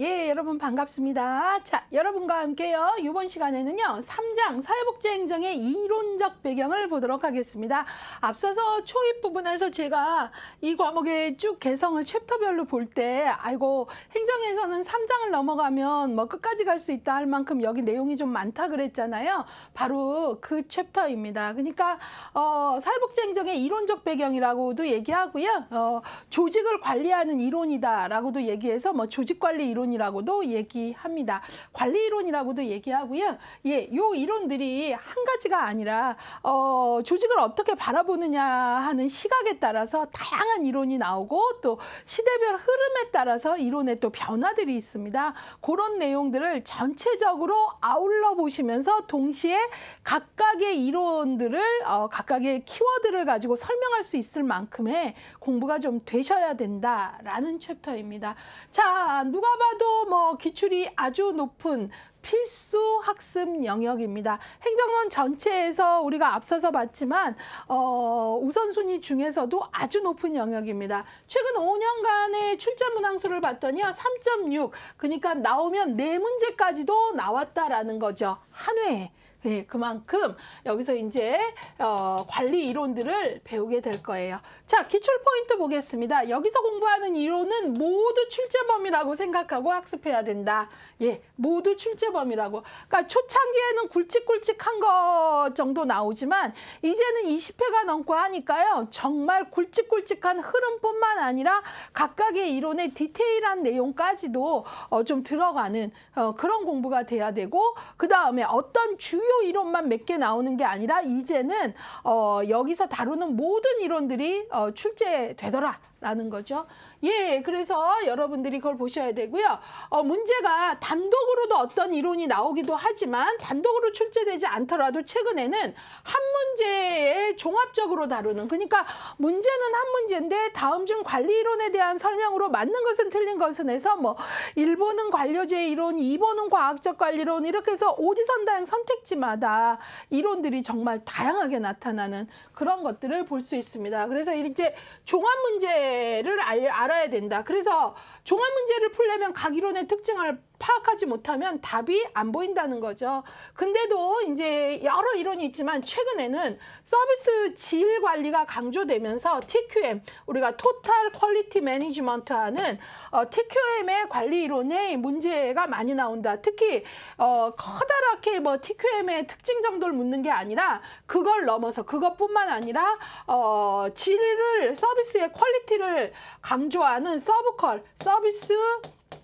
예, 여러분 반갑습니다. 자, 여러분과 함께요. 이번 시간에는요. 3장 사회복지행정의 이론적 배경을 보도록 하겠습니다. 앞서서 초입 부분에서 제가 이 과목의 쭉 개성을 챕터별로 볼 때 아이고 행정에서는 3장을 넘어가면 뭐 끝까지 갈 수 있다 할 만큼 여기 내용이 좀 많다 그랬잖아요. 바로 그 챕터입니다. 그러니까 사회복지행정의 이론적 배경이라고도 얘기하고요. 조직을 관리하는 이론이다라고도 얘기해서 뭐 조직관리 이론이라고도 얘기합니다. 관리 이론이라고도 얘기하고요. 예, 요 이론들이 한 가지가 아니라 조직을 어떻게 바라보느냐 하는 시각에 따라서 다양한 이론이 나오고 또 시대별 흐름에 따라서 이론에 또 변화들이 있습니다. 그런 내용들을 전체적으로 아울러 보시면서 동시에 각각의 이론들을 각각의 키워드를 가지고 설명할 수 있을 만큼의 공부가 좀 되셔야 된다라는 챕터입니다. 자, 누가 봐도 뭐 기출이 아주 높은 필수 학습 영역입니다. 행정론 전체에서 우리가 앞서서 봤지만 우선순위 중에서도 아주 높은 영역입니다. 최근 5년간의 출제 문항수를 봤더니요. 3.6 그러니까 나오면 4문제까지도 나왔다라는 거죠. 한 회에. 네, 그만큼 여기서 이제 관리 이론들을 배우게 될 거예요. 자, 기출 포인트 보겠습니다. 여기서 공부하는 이론은 모두 출제범위라고 생각하고 학습해야 된다. 예, 모두 출제범위라고. 그러니까 초창기에는 굵직굵직한 것 정도 나오지만 이제는 20회가 넘고 하니까요. 정말 굵직굵직한 흐름뿐만 아니라 각각의 이론의 디테일한 내용까지도 좀 들어가는 그런 공부가 돼야 되고, 그 다음에 어떤 주요 이론만 몇 개 나오는 게 아니라 이제는 여기서 다루는 모든 이론들이 출제되더라 라는 거죠. 예, 그래서 여러분들이 그걸 보셔야 되고요. 문제가 단독으로도 어떤 이론이 나오기도 하지만 단독으로 출제되지 않더라도 최근에는 한 문제에 종합적으로 다루는, 그러니까 문제는 한 문제인데 다음 중 관리 이론에 대한 설명으로 맞는 것은 틀린 것은 해서 뭐 1번은 관료제 이론, 2번은 과학적 관리론, 이렇게 해서 오지선다형 선택지마다 이론들이 정말 다양하게 나타나는 그런 것들을 볼 수 있습니다. 그래서 이제 종합 문제를 알아야 된다. 그래서 종합 문제를 풀려면 각 이론의 특징을 파악하지 못하면 답이 안 보인다는 거죠. 근데도 이제 여러 이론이 있지만 최근에는 서비스 질 관리가 강조되면서 TQM, 우리가 토탈 퀄리티 매니지먼트 하는 TQM의 관리 이론에 문제가 많이 나온다. 특히 커다랗게 뭐 TQM의 특징 정도를 묻는 게 아니라 그걸 넘어서 그것뿐만 아니라 질을, 서비스의 퀄리티를 강조하는 서브컬, 서비스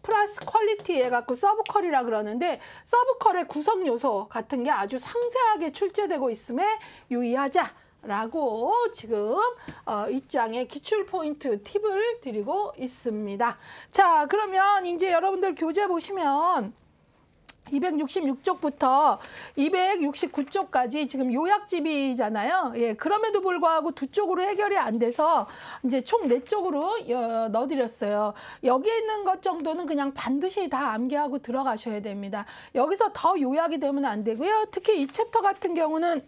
플러스 퀄리티 해갖고 서브컬이라 그러는데, 서브컬의 구성 요소 같은 게 아주 상세하게 출제되고 있음에 유의하자라고 지금 입장의 기출 포인트 팁을 드리고 있습니다. 자, 그러면 이제 여러분들 교재 보시면 266쪽부터 269쪽까지 지금 요약집이잖아요. 예, 그럼에도 불구하고 두 쪽으로 해결이 안 돼서 이제 총 4쪽으로 넣어드렸어요. 여기에 있는 것 정도는 그냥 반드시 다 암기하고 들어가셔야 됩니다. 여기서 더 요약이 되면 안 되고요. 특히 이 챕터 같은 경우는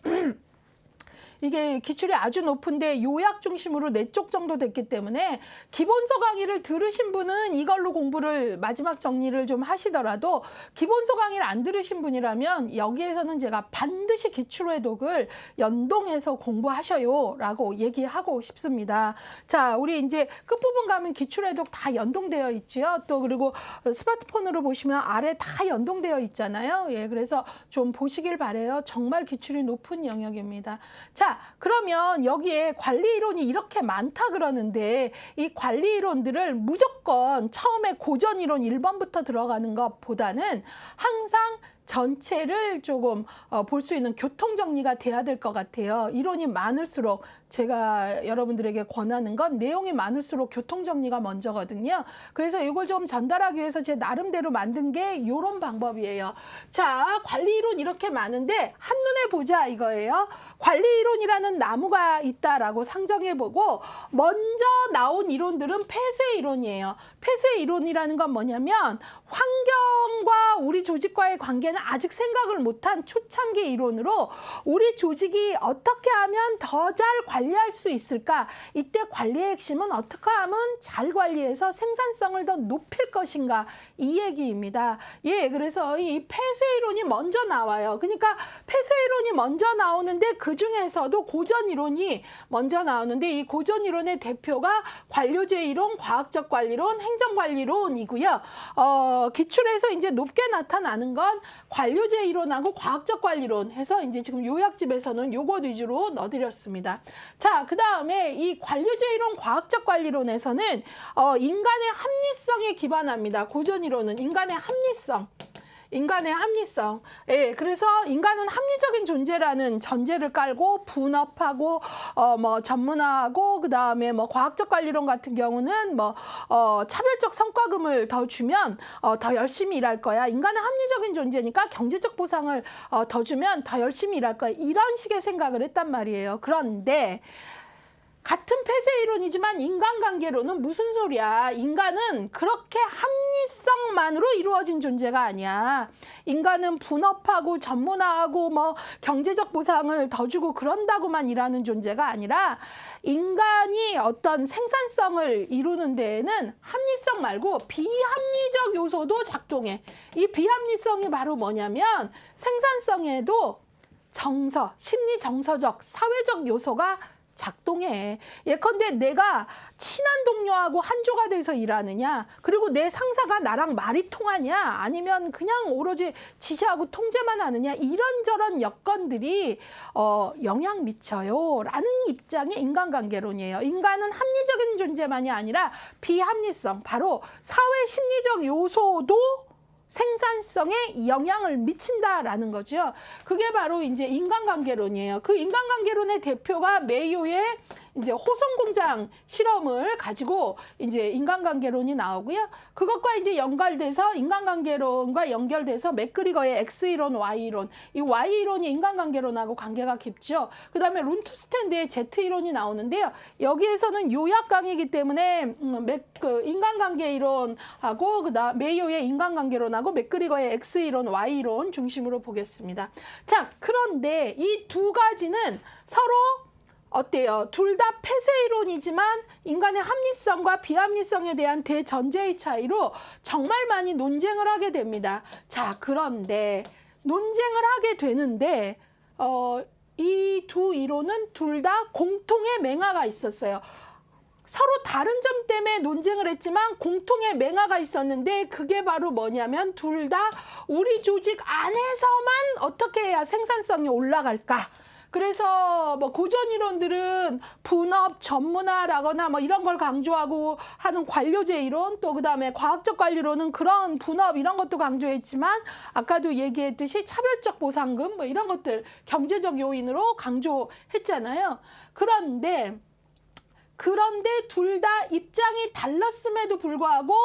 이게 기출이 아주 높은데 요약 중심으로 4쪽 정도 됐기 때문에 기본서 강의를 들으신 분은 이걸로 공부를 마지막 정리를 좀 하시더라도 기본서 강의를 안 들으신 분이라면 여기에서는 제가 반드시 기출회독을 연동해서 공부하셔요 라고 얘기하고 싶습니다. 자, 우리 이제 끝부분 가면 기출회독 다 연동되어 있죠. 또 그리고 스마트폰으로 보시면 아래 다 연동되어 있잖아요. 예, 그래서 좀 보시길 바래요. 정말 기출이 높은 영역입니다. 자, 그러면 여기에 관리 이론이 이렇게 많다 그러는데 이 관리 이론들을 무조건 처음에 고전 이론 1번부터 들어가는 것보다는 항상 전체를 조금 볼 수 있는 교통 정리가 돼야 될 것 같아요. 이론이 많을수록 제가 여러분들에게 권하는 건 내용이 많을수록 교통 정리가 먼저거든요. 그래서 이걸 좀 전달하기 위해서 제 나름대로 만든 게 이런 방법이에요. 자, 관리 이론 이렇게 많은데 한눈에 보자 이거예요. 관리 이론이라는 나무가 있다라고 상정해보고 먼저 나온 이론들은 폐쇄 이론이에요. 폐쇄 이론이라는 건 뭐냐면 환경과 우리 조직과의 관계는 아직 생각을 못한 초창기 이론으로 우리 조직이 어떻게 하면 더 잘 관리할 수 있을까? 이때 관리의 핵심은 어떻게 하면 잘 관리해서 생산성을 더 높일 것인가? 이 얘기입니다. 예, 그래서 이 폐쇄 이론이 먼저 나와요. 그러니까 폐쇄 이론이 먼저 나오는데 그 중에서도 고전 이론이 먼저 나오는데 이 고전 이론의 대표가 관료제 이론, 과학적 관리론, 행정관리론이고요. 기출에서 이제 높게 나타나는 건 관료제 이론하고 과학적 관리론 해서 이제 지금 요약집에서는 요것 위주로 넣어드렸습니다. 자, 그 다음에 이 관료제 이론, 과학적 관리론에서는 인간의 합리성에 기반합니다. 고전 이론은 인간의 합리성. 예, 그래서 인간은 합리적인 존재라는 전제를 깔고 분업하고 뭐 전문화하고 그다음에 뭐 과학적 관리론 같은 경우는 뭐 차별적 성과금을 더 주면 더 열심히 일할 거야. 인간은 합리적인 존재니까 경제적 보상을 더 주면 더 열심히 일할 거야. 이런 식의 생각을 했단 말이에요. 그런데 같은 폐쇄 이론이지만 인간관계로는 무슨 소리야. 인간은 그렇게 합리성만으로 이루어진 존재가 아니야. 인간은 분업하고 전문화하고 뭐 경제적 보상을 더 주고 그런다고만 일하는 존재가 아니라 인간이 어떤 생산성을 이루는 데에는 합리성 말고 비합리적 요소도 작동해. 이 비합리성이 바로 뭐냐면 생산성에도 정서, 심리 정서적, 사회적 요소가 작동해. 예컨대 내가 친한 동료하고 한조가 돼서 일하느냐, 그리고 내 상사가 나랑 말이 통하냐, 아니면 그냥 오로지 지시하고 통제만 하느냐, 이런저런 여건들이 영향 미쳐요 라는 입장의 인간관계론이에요. 인간은 합리적인 존재만이 아니라 비합리성, 바로 사회 심리적 요소도 생산성에 영향을 미친다라는 거죠. 그게 바로 이제 인간관계론이에요. 그 인간관계론의 대표가 메이오의 이제 호송공장 실험을 가지고 이제 인간관계론이 나오고요. 그것과 이제 연결돼서 인간관계론과 연결돼서 맥그리거의 X이론, Y이론. 이 Y이론이 인간관계론하고 관계가 깊죠. 그 다음에 룬트스탠드의 Z이론이 나오는데요. 여기에서는 요약 강의이기 때문에 인간관계 이론하고 그다음 메이오의 인간관계론하고 맥그리거의 X이론, Y이론 중심으로 보겠습니다. 자, 그런데 이 두 가지는 서로 어때요? 둘 다 폐쇄 이론이지만 인간의 합리성과 비합리성에 대한 대전제의 차이로 정말 많이 논쟁을 하게 됩니다. 자, 그런데 논쟁을 하게 되는데 이 두 이론은 둘 다 공통의 맹아가 있었어요. 서로 다른 점 때문에 논쟁을 했지만 공통의 맹아가 있었는데 그게 바로 뭐냐면 둘 다 우리 조직 안에서만 어떻게 해야 생산성이 올라갈까? 그래서 뭐 고전 이론들은 분업, 전문화라거나 뭐 이런 걸 강조하고 하는 관료제 이론, 또 그다음에 과학적 관리론은 그런 분업 이런 것도 강조했지만 아까도 얘기했듯이 차별적 보상금 뭐 이런 것들 경제적 요인으로 강조했잖아요. 그런데 둘 다 입장이 달랐음에도 불구하고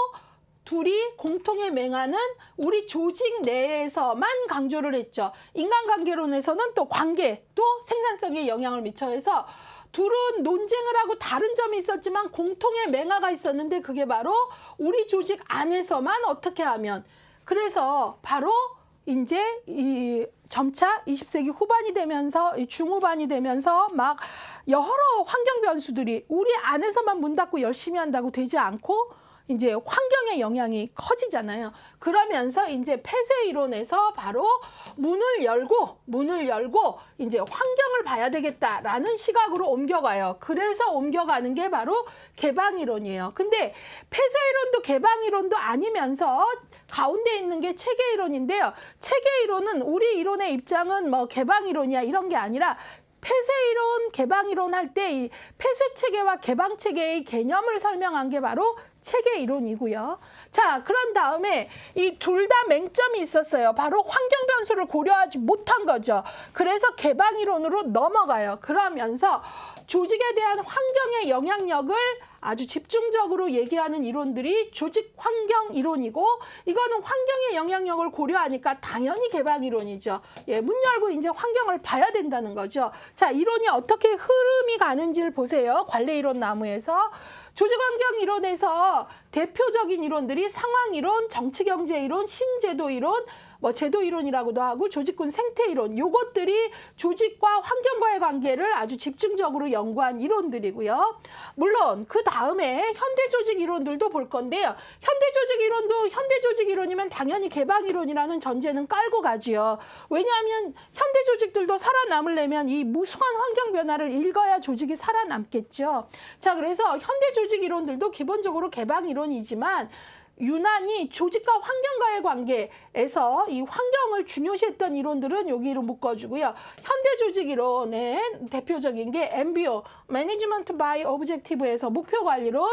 둘이 공통의 맹아는 우리 조직 내에서만 강조를 했죠. 인간관계론에서는 또 관계, 또 생산성에 영향을 미쳐 해서 둘은 논쟁을 하고 다른 점이 있었지만 공통의 맹아가 있었는데 그게 바로 우리 조직 안에서만 어떻게 하면. 그래서 바로 이제 이 점차 20세기 후반이 되면서 중후반이 되면서 막 여러 환경 변수들이 우리 안에서만 문 닫고 열심히 한다고 되지 않고 이제 환경의 영향이 커지잖아요. 그러면서 이제 폐쇄 이론에서 바로 문을 열고 이제 환경을 봐야 되겠다라는 시각으로 옮겨가요. 그래서 옮겨가는 게 바로 개방 이론이에요. 근데 폐쇄 이론도 개방 이론도 아니면서 가운데 있는 게 체계 이론인데요. 체계 이론은 우리 이론의 입장은 뭐 개방 이론이야 이런 게 아니라 폐쇄 이론, 개방 이론 할 때 이 폐쇄 체계와 개방 체계의 개념을 설명한 게 바로 체계 이론이고요. 자, 그런 다음에 이 둘 다 맹점이 있었어요. 바로 환경 변수를 고려하지 못한 거죠. 그래서 개방 이론으로 넘어가요. 그러면서 조직에 대한 환경의 영향력을 아주 집중적으로 얘기하는 이론들이 조직 환경 이론이고, 이거는 환경의 영향력을 고려하니까 당연히 개방 이론이죠. 예, 문 열고 이제 환경을 봐야 된다는 거죠. 자, 이론이 어떻게 흐름이 가는지를 보세요. 관례 이론 나무에서. 조직 환경 이론에서 대표적인 이론들이 상황 이론, 정치 경제 이론, 신제도 이론, 뭐 제도 이론이라고도 하고 조직군 생태 이론, 요것들이 조직과 환경과의 관계를 아주 집중적으로 연구한 이론들이고요. 물론 그 다음에 현대 조직 이론들도 볼 건데요. 현대 조직 이론도 현대 조직 이론이면 당연히 개방 이론이라는 전제는 깔고 가지요. 왜냐하면 현대 조직들도 살아남으려면 이 무수한 환경 변화를 읽어야 조직이 살아남겠죠. 자, 그래서 현대 조직 이론들도 기본적으로 개방 이론이지만 유난히 조직과 환경과의 관계에서 이 환경을 중요시했던 이론들은 여기로 묶어주고요. 현대 조직 이론의 대표적인 게 MBO, Management by Objective에서 목표 관리론.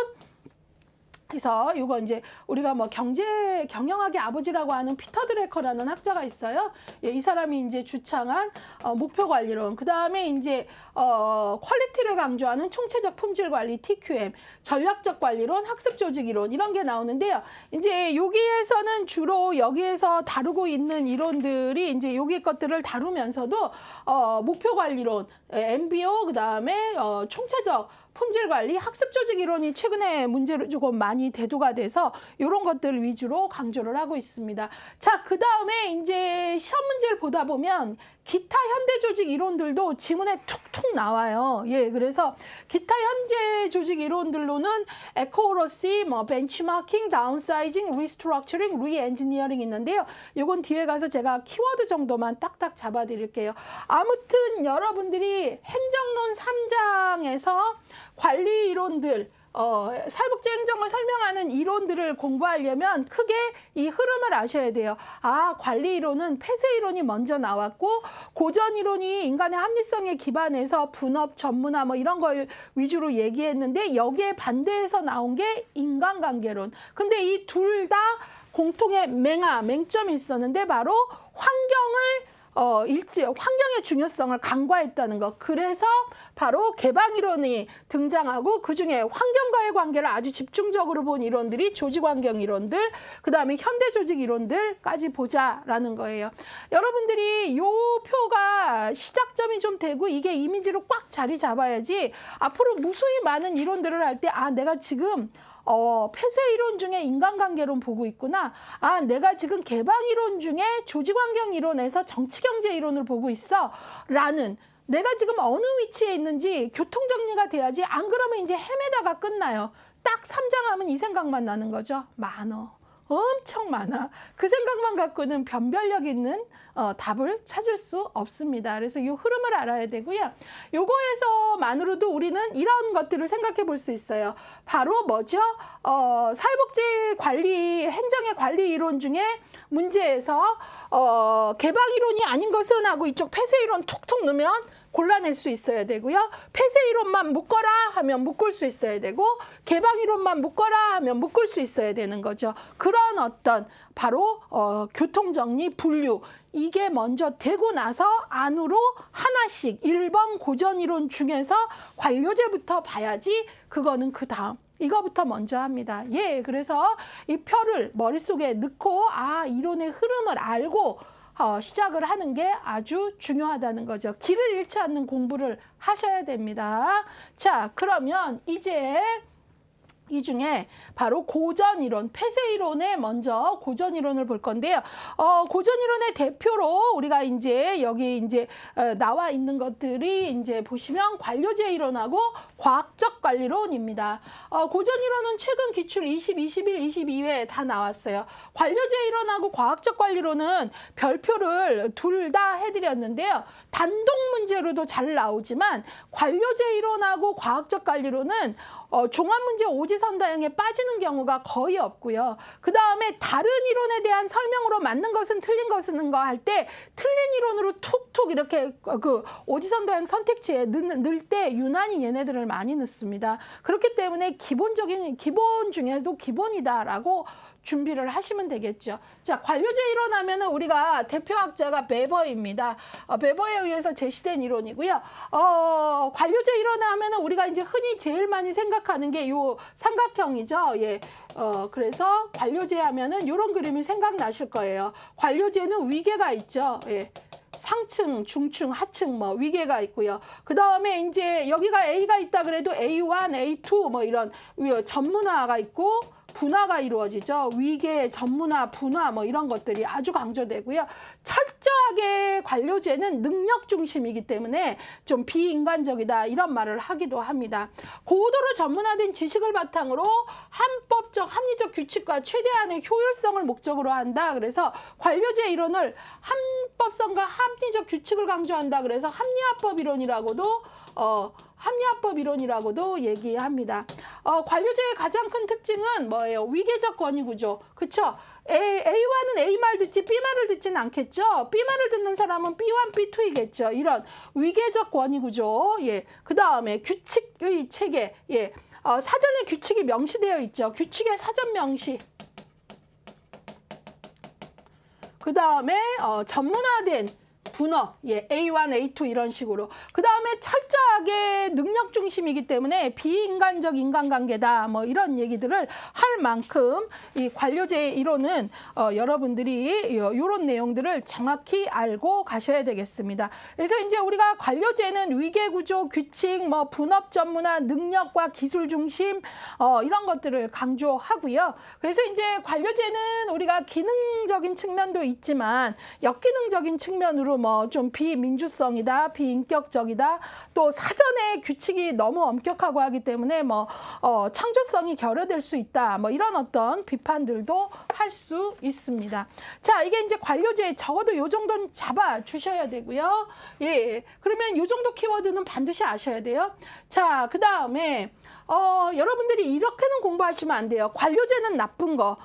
그래서 이거 이제 우리가 뭐 경영학의 아버지라고 하는 피터 드래커라는 학자가 있어요. 예, 이 사람이 이제 주창한 목표 관리론. 그 다음에 이제 퀄리티를 강조하는 총체적 품질 관리 TQM, 전략적 관리론, 학습 조직 이론 이런 게 나오는데요. 이제 여기에서는 주로 여기에서 다루고 있는 이론들이 이제 여기 것들을 다루면서도 목표 관리론, MBO, 그 다음에 총체적 품질 관리, 학습 조직 이론이 최근에 문제로 조금 많이 대두가 돼서 이런 것들 위주로 강조를 하고 있습니다. 자, 그 다음에 이제 시험 문제를 보다 보면 기타 현대 조직 이론들도 지문에 툭툭 나와요. 예, 그래서 기타 현재 조직 이론들로는 에코러시, 뭐 벤치마킹, 다운사이징, 리스트럭처링, 리엔지니어링 있는데요. 이건 뒤에 가서 제가 키워드 정도만 딱딱 잡아 드릴게요. 아무튼 여러분들이 행정론 3장에서 관리 이론들, 사회복지 행정을 설명하는 이론들을 공부하려면 크게 이 흐름을 아셔야 돼요. 아, 관리 이론은 폐쇄 이론이 먼저 나왔고, 고전 이론이 인간의 합리성에 기반해서 분업, 전문화 뭐 이런 걸 위주로 얘기했는데, 여기에 반대해서 나온 게 인간관계론. 근데 이 둘 다 공통의 맹점이 있었는데 바로 환경의 중요성을 간과했다는 것. 그래서 바로 개방 이론이 등장하고 그중에 환경과의 관계를 아주 집중적으로 본 이론들이 조직환경 이론들, 그 다음에 현대 조직 이론들까지 보자라는 거예요. 여러분들이 요 표가 시작점이 좀 되고 이게 이미지로 꽉 자리 잡아야지 앞으로 무수히 많은 이론들을 할 때 내가 지금 폐쇄 이론 중에 인간관계론 보고 있구나. 내가 지금 개방 이론 중에 조직환경 이론에서 정치경제 이론을 보고 있어. 라는, 내가 지금 어느 위치에 있는지 교통정리가 돼야지. 안 그러면 이제 헤매다가 끝나요. 딱 3장 하면 이 생각만 나는 거죠. 많어. 엄청 많아. 그 생각만 갖고는 변별력 있는 답을 찾을 수 없습니다. 그래서 이 흐름을 알아야 되고요. 요거에서만으로도 우리는 이런 것들을 생각해 볼 수 있어요. 바로 뭐죠? 사회복지 관리, 행정의 관리 이론 중에 문제에서 개방 이론이 아닌 것은 하고 이쪽 폐쇄 이론 툭툭 넣으면 골라낼 수 있어야 되고요. 폐쇄 이론만 묶어라 하면 묶을 수 있어야 되고, 개방 이론만 묶어라 하면 묶을 수 있어야 되는 거죠. 그런 어떤 바로 교통정리, 분류, 이게 먼저 되고 나서 안으로 하나씩 1번 고전 이론 중에서 관료제부터 봐야지 그거는 그 다음. 이거부터 먼저 합니다. 예, 그래서 이 표를 머릿속에 넣고 이론의 흐름을 알고 시작을 하는 게 아주 중요하다는 거죠. 길을 잃지 않는 공부를 하셔야 됩니다. 자, 그러면 이제 이 중에 바로 고전 이론, 폐쇄 이론에 먼저 고전 이론을 볼 건데요. 고전 이론의 대표로 우리가 이제 여기 이제 나와 있는 것들이 이제 보시면 관료제 이론하고 과학적 관리론입니다. 고전 이론은 최근 기출 20, 21, 22회 다 나왔어요. 관료제 이론하고 과학적 관리론은 별표를 둘 다 해드렸는데요. 단독 문제로도 잘 나오지만 관료제 이론하고 과학적 관리론은 종합문제 오지선다형에 빠지는 경우가 거의 없고요. 그 다음에 다른 이론에 대한 설명으로 맞는 것은 틀린 것은 거 할 때 틀린 이론으로 툭툭 이렇게 그 오지선다형 선택지에 넣을 때 유난히 얘네들을 많이 넣습니다. 그렇기 때문에 기본 중에도 기본이다라고 준비를 하시면 되겠죠. 자, 관료제 이론하면은 우리가 대표학자가 베버입니다. 베버에 의해서 제시된 이론이고요. 관료제 이론하면은 우리가 이제 흔히 제일 많이 생각하는 게 요 삼각형이죠. 예. 그래서 관료제 하면은 요런 그림이 생각나실 거예요. 관료제는 위계가 있죠. 예. 상층, 중층, 하층 뭐 위계가 있고요. 그 다음에 이제 여기가 A가 있다 그래도 A1, A2 뭐 이런 전문화가 있고 분화가 이루어지죠. 위계, 전문화, 분화 뭐 이런 것들이 아주 강조되고요. 철저하게 관료제는 능력 중심이기 때문에 좀 비인간적이다 이런 말을 하기도 합니다. 고도로 전문화된 지식을 바탕으로 합법적, 합리적 규칙과 최대한의 효율성을 목적으로 한다. 그래서 관료제 이론을 합법성과 합리적 규칙을 강조한다. 그래서 합리화법 이론이라고도 합리화법 이론이라고도 얘기합니다. 관료제의 가장 큰 특징은 뭐예요? 위계적 권위 구조. 그쵸? A와는 A 말 듣지 B 말을 듣지는 않겠죠? B 말을 듣는 사람은 B1, B2이겠죠. 이런 위계적 권위 구조. 예. 그 다음에 규칙의 체계. 예. 사전에 규칙이 명시되어 있죠. 규칙의 사전 명시. 그 다음에 전문화된 분업, 예, A1, A2 이런 식으로. 그 다음에 철저하게 능력 중심이기 때문에 비인간적 인간관계다. 뭐 이런 얘기들을 할 만큼 이 관료제 이론은 여러분들이 이런 내용들을 정확히 알고 가셔야 되겠습니다. 그래서 이제 우리가 관료제는 위계구조, 규칙, 뭐 분업 전문화, 능력과 기술 중심 이런 것들을 강조하고요. 그래서 이제 관료제는 우리가 기능적인 측면도 있지만 역기능적인 측면으로 뭐 좀 비민주성이다, 비인격적이다, 또 사전에 규칙이 너무 엄격하고 하기 때문에 뭐 창조성이 결여될 수 있다, 뭐 이런 어떤 비판들도 할 수 있습니다. 자, 이게 이제 관료제 적어도 요 정도는 잡아 주셔야 되고요. 예, 그러면 요 정도 키워드는 반드시 아셔야 돼요. 자, 그 다음에 여러분들이 이렇게는 공부하시면 안 돼요. 관료제는 나쁜 거.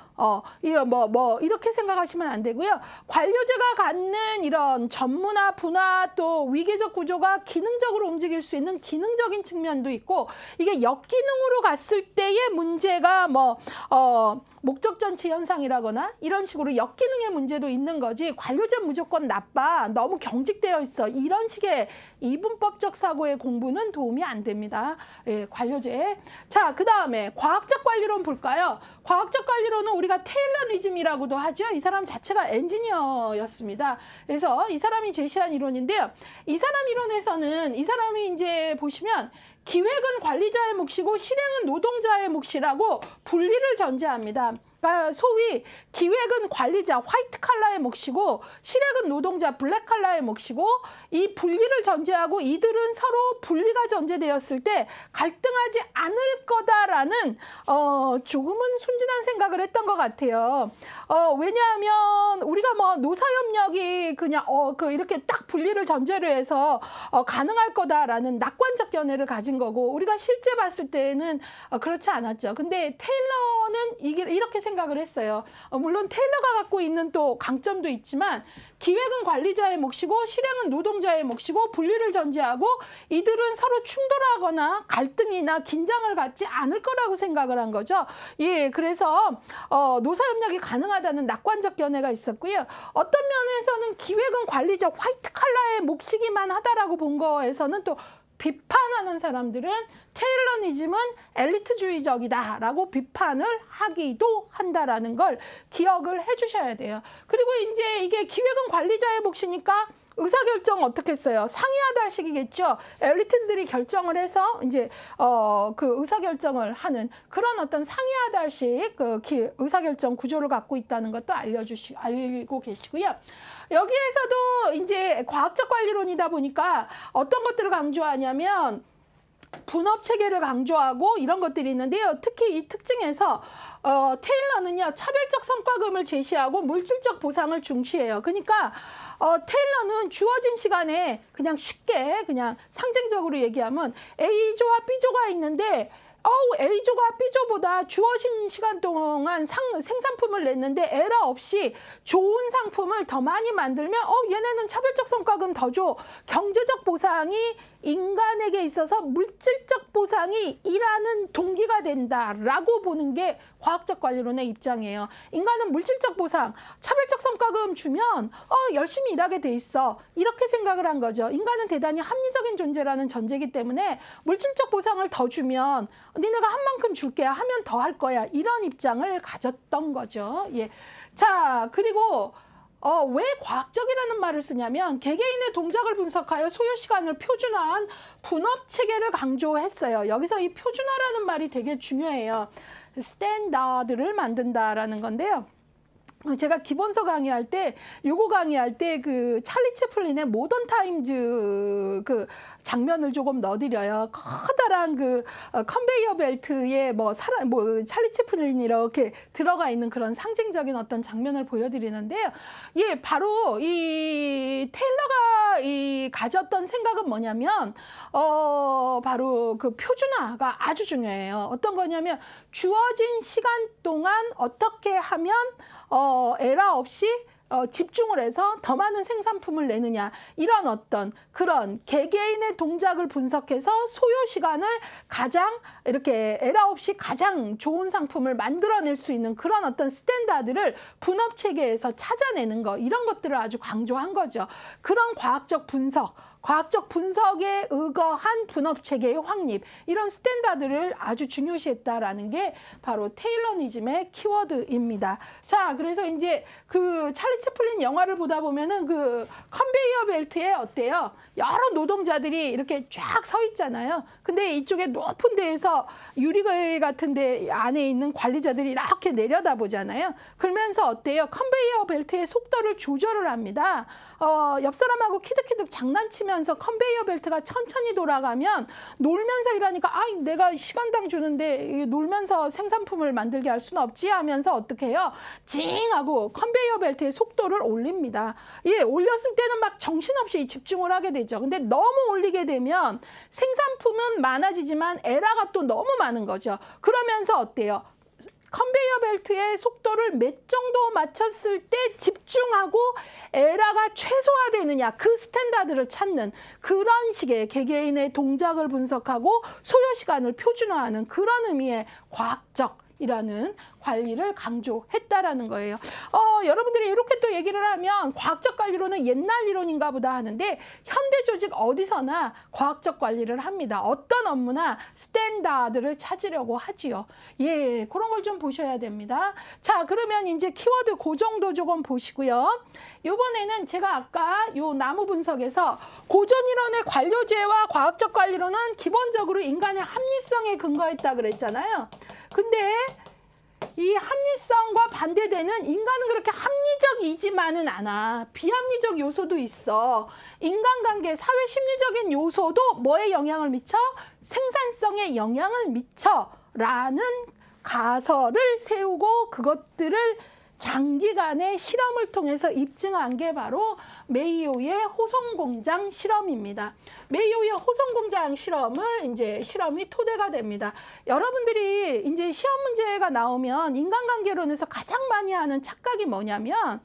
이거 이렇게 생각하시면 안 되고요. 관료제가 갖는 이런 전문화, 분화, 또 위계적 구조가 기능적으로 움직일 수 있는 기능적인 측면도 있고, 이게 역기능으로 갔을 때의 문제가 목적 전치 현상이라거나 이런 식으로 역기능의 문제도 있는 거지 관료제 무조건 나빠, 너무 경직되어 있어, 이런 식의 이분법적 사고의 공부는 도움이 안 됩니다. 예, 관료제. 자, 그 다음에 과학적 관리론 볼까요? 과학적 관리론은 우리가 테일러니즘이라고도 하죠. 이 사람 자체가 엔지니어였습니다. 그래서 이 사람이 제시한 이론인데요. 이 사람 이론에서는 이 사람이 이제 보시면 기획은 관리자의 몫이고 실행은 노동자의 몫이라고 분리를 전제합니다. 그러니까 소위 기획은 관리자 화이트 칼라의 몫이고 실행은 노동자 블랙 칼라의 몫이고, 이 분리를 전제하고 이들은 서로 분리가 전제되었을 때 갈등하지 않을 거다라는 조금은 순진한 생각을 했던 것 같아요. 왜냐하면 우리가 뭐 노사협력이 그냥 이렇게 딱 분리를 전제로 해서 가능할 거다라는 낙관적 견해를 가진 거고, 우리가 실제 봤을 때는 그렇지 않았죠. 근데 테일러는 이렇게 생각을 했어요. 물론 테일러가 갖고 있는 또 강점도 있지만 기획은 관리자의 몫이고 실행은 노동자의 몫이고 분리를 전제하고 이들은 서로 충돌하거나 갈등이나 긴장을 갖지 않을 거라고 생각을 한 거죠. 예, 그래서 노사협력이 가능하다는 낙관적 견해가 있었고요. 어떤 면에서는 기획은 관리자 화이트 칼라의 몫이기만 하다라고 본 거에서는 또 비판하는 사람들은 테일러니즘은 엘리트주의적이다라고 비판을 하기도 한다라는 걸 기억을 해주셔야 돼요. 그리고 이제 이게 기획은 관리자의 몫이니까 의사결정 어떻게 했어요? 상이하달식이겠죠. 엘리트들이 결정을 해서 이제 그 의사결정을 하는 그런 어떤 상이하달식 의사결정 구조를 갖고 있다는 것도 알고 계시고요. 여기에서도 이제 과학적 관리론이다 보니까 어떤 것들을 강조하냐면 분업 체계를 강조하고 이런 것들이 있는데요. 특히 이 특징에서 테일러는요, 차별적 성과금을 제시하고 물질적 보상을 중시해요. 그러니까 테일러는 주어진 시간에 그냥 쉽게 그냥 상징적으로 얘기하면 A조와 B조가 있는데 A조가 B조보다 주어진 시간 동안 생산품을 냈는데 에러 없이 좋은 상품을 더 많이 만들면 얘네는 차별적 성과금 더 줘. 경제적 보상이 인간에게 있어서 물질적 보상이 일하는 동기가 된다라고 보는 게 과학적 관리론의 입장이에요. 인간은 물질적 보상, 차별적 성과금 주면 열심히 일하게 돼 있어. 이렇게 생각을 한 거죠. 인간은 대단히 합리적인 존재라는 전제이기 때문에 물질적 보상을 더 주면 니네가 한 만큼 줄게 하면 더 할 거야. 이런 입장을 가졌던 거죠. 예. 자, 그리고 왜 과학적이라는 말을 쓰냐면 개개인의 동작을 분석하여 소요 시간을 표준화한 분업 체계를 강조했어요. 여기서 이 표준화라는 말이 되게 중요해요. 스탠다드를 만든다라는 건데요. 제가 기본서 강의할 때, 요거 강의할 때 그 찰리 채플린의 모던 타임즈 그 장면을 조금 넣어드려요. 커다란 그 컨베이어 벨트에 찰리 채플린이 이렇게 들어가 있는 그런 상징적인 어떤 장면을 보여드리는데요. 예, 바로 이 테일러가 가졌던 생각은 뭐냐면, 바로 그 표준화가 아주 중요해요. 어떤 거냐면, 주어진 시간 동안 어떻게 하면 에러 없이 집중을 해서 더 많은 생산품을 내느냐, 이런 어떤 그런 개개인의 동작을 분석해서 소요 시간을 가장 이렇게 에러 없이 가장 좋은 상품을 만들어낼 수 있는 그런 어떤 스탠다드를 분업 체계에서 찾아내는 거, 이런 것들을 아주 강조한 거죠. 그런 과학적 분석에 의거한 분업 체계의 확립, 이런 스탠다드를 아주 중요시했다라는 게 바로 테일러니즘의 키워드입니다. 자, 그래서 이제 그 찰리 채플린 영화를 보다 보면은 그 컨베이어 벨트에 어때요? 여러 노동자들이 이렇게 쫙 서 있잖아요. 근데 이쪽에 높은 데에서 유리글 같은 데 안에 있는 관리자들이 이렇게 내려다보잖아요. 그러면서 어때요? 컨베이어 벨트의 속도를 조절을 합니다. 옆 사람하고 키득키득 장난치면서 컨베이어 벨트가 천천히 돌아가면 놀면서 일하니까 내가 시간당 주는데 놀면서 생산품을 만들게 할 수는 없지 하면서 어떻게 해요? 징 하고 컨베이어 벨트의 속도를 올립니다. 예, 올렸을 때는 막 정신없이 집중을 하게 되죠. 근데 너무 올리게 되면 생산품은 많아지지만 에러가 또 너무 많은 거죠. 그러면서 어때요? 컨베이어 벨트의 속도를 몇 정도 맞췄을 때 집중하고 에러가 최소화되느냐, 그 스탠다드를 찾는 그런 식의 개개인의 동작을 분석하고 소요 시간을 표준화하는 그런 의미의 과학적이라는 관리를 강조했다라는 거예요. 여러분들이 이렇게 또 얘기를 하면 과학적 관리론은 옛날 이론인가 보다 하는데, 현대 조직 어디서나 과학적 관리를 합니다. 어떤 업무나 스탠다드를 찾으려고 하지요. 예, 그런 걸 좀 보셔야 됩니다. 자, 그러면 이제 키워드 그 정도 조금 보시고요. 이번에는 제가 아까 요 나무 분석에서 고전 이론의 관료제와 과학적 관리론은 기본적으로 인간의 합리성에 근거했다 그랬잖아요. 근데 이 합리성과 반대되는, 인간은 그렇게 합리적이지만은 않아. 비합리적 요소도 있어. 인간관계, 사회 심리적인 요소도 뭐에 영향을 미쳐? 생산성에 영향을 미쳐. 라는 가설을 세우고 그것들을 장기간의 실험을 통해서 입증한 게 바로 메이오의 호송공장 실험입니다. 메이오의 호송공장 실험이 토대가 됩니다. 여러분들이 이제 시험 문제가 나오면 인간관계론에서 가장 많이 하는 착각이 뭐냐면,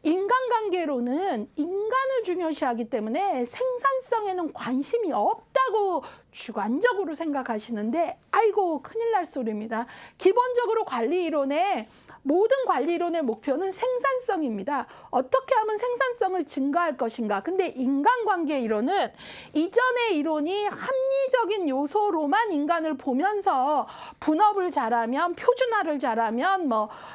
인간관계론은 인간을 중요시하기 때문에 생산성에는 관심이 없다고 주관적으로 생각하시는데, 아이고 큰일 날 소리입니다. 기본적으로 모든 관리 이론의 목표는 생산성입니다. 어떻게 하면 생산성을 증가할 것인가. 근데 인간관계 이론은 이전의 이론이 합리적인 요소로만 인간을 보면서 분업을 잘하면, 표준화를 잘하면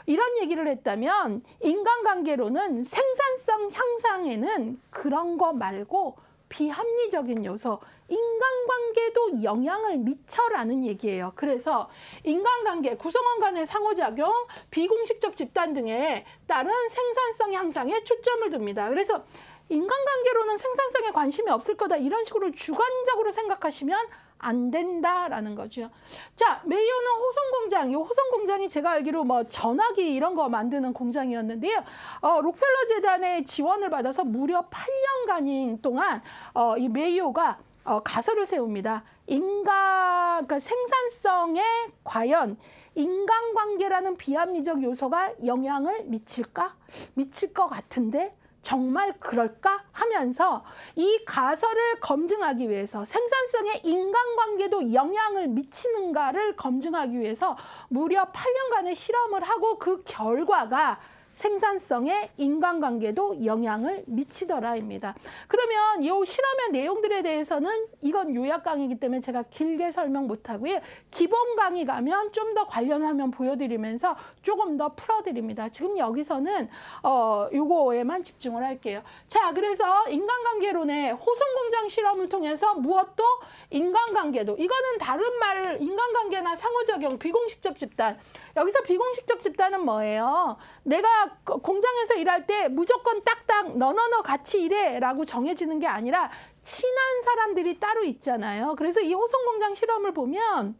이런 얘기를 했다면, 인간관계론은 생산성 향상에는 그런 거 말고 비합리적인 요소, 인간관계도 영향을 미쳐라는 얘기예요. 그래서 인간관계, 구성원 간의 상호작용, 비공식적 집단 등에 따른 생산성 향상에 초점을 둡니다. 그래서 인간관계로는 생산성에 관심이 없을 거다, 이런 식으로 주관적으로 생각하시면 안 된다라는 거죠. 자, 메이오는 호송공장, 이 호송공장이 제가 알기로 전화기 이런 거 만드는 공장이었는데요. 록펠러 재단의 지원을 받아서 무려 8년간 동안 이 메이오가 가설을 세웁니다. 그러니까 생산성에 과연 인간관계라는 비합리적 요소가 영향을 미칠까? 미칠 것 같은데 정말 그럴까 하면서 이 가설을 검증하기 위해서 생산성에 인간관계도 영향을 미치는가를 검증하기 위해서 무려 8년간의 실험을 하고 그 결과가 생산성에 인간관계도 영향을 미치더라입니다. 그러면 이 실험의 내용들에 대해서는 이건 요약 강의이기 때문에 제가 길게 설명 못하고요. 기본 강의 가면 좀 더 관련 화면 보여드리면서 조금 더 풀어드립니다. 지금 여기서는 요거에만 집중을 할게요. 자, 그래서 인간관계론의 호송공장 실험을 통해서 무엇도 인간관계도, 이거는 다른 말, 인간관계나 상호작용, 비공식적 집단. 여기서 비공식적 집단은 뭐예요? 내가 공장에서 일할 때 무조건 딱딱 너 같이 일해 라고 정해지는 게 아니라 친한 사람들이 따로 있잖아요. 그래서 이 호송공장 실험을 보면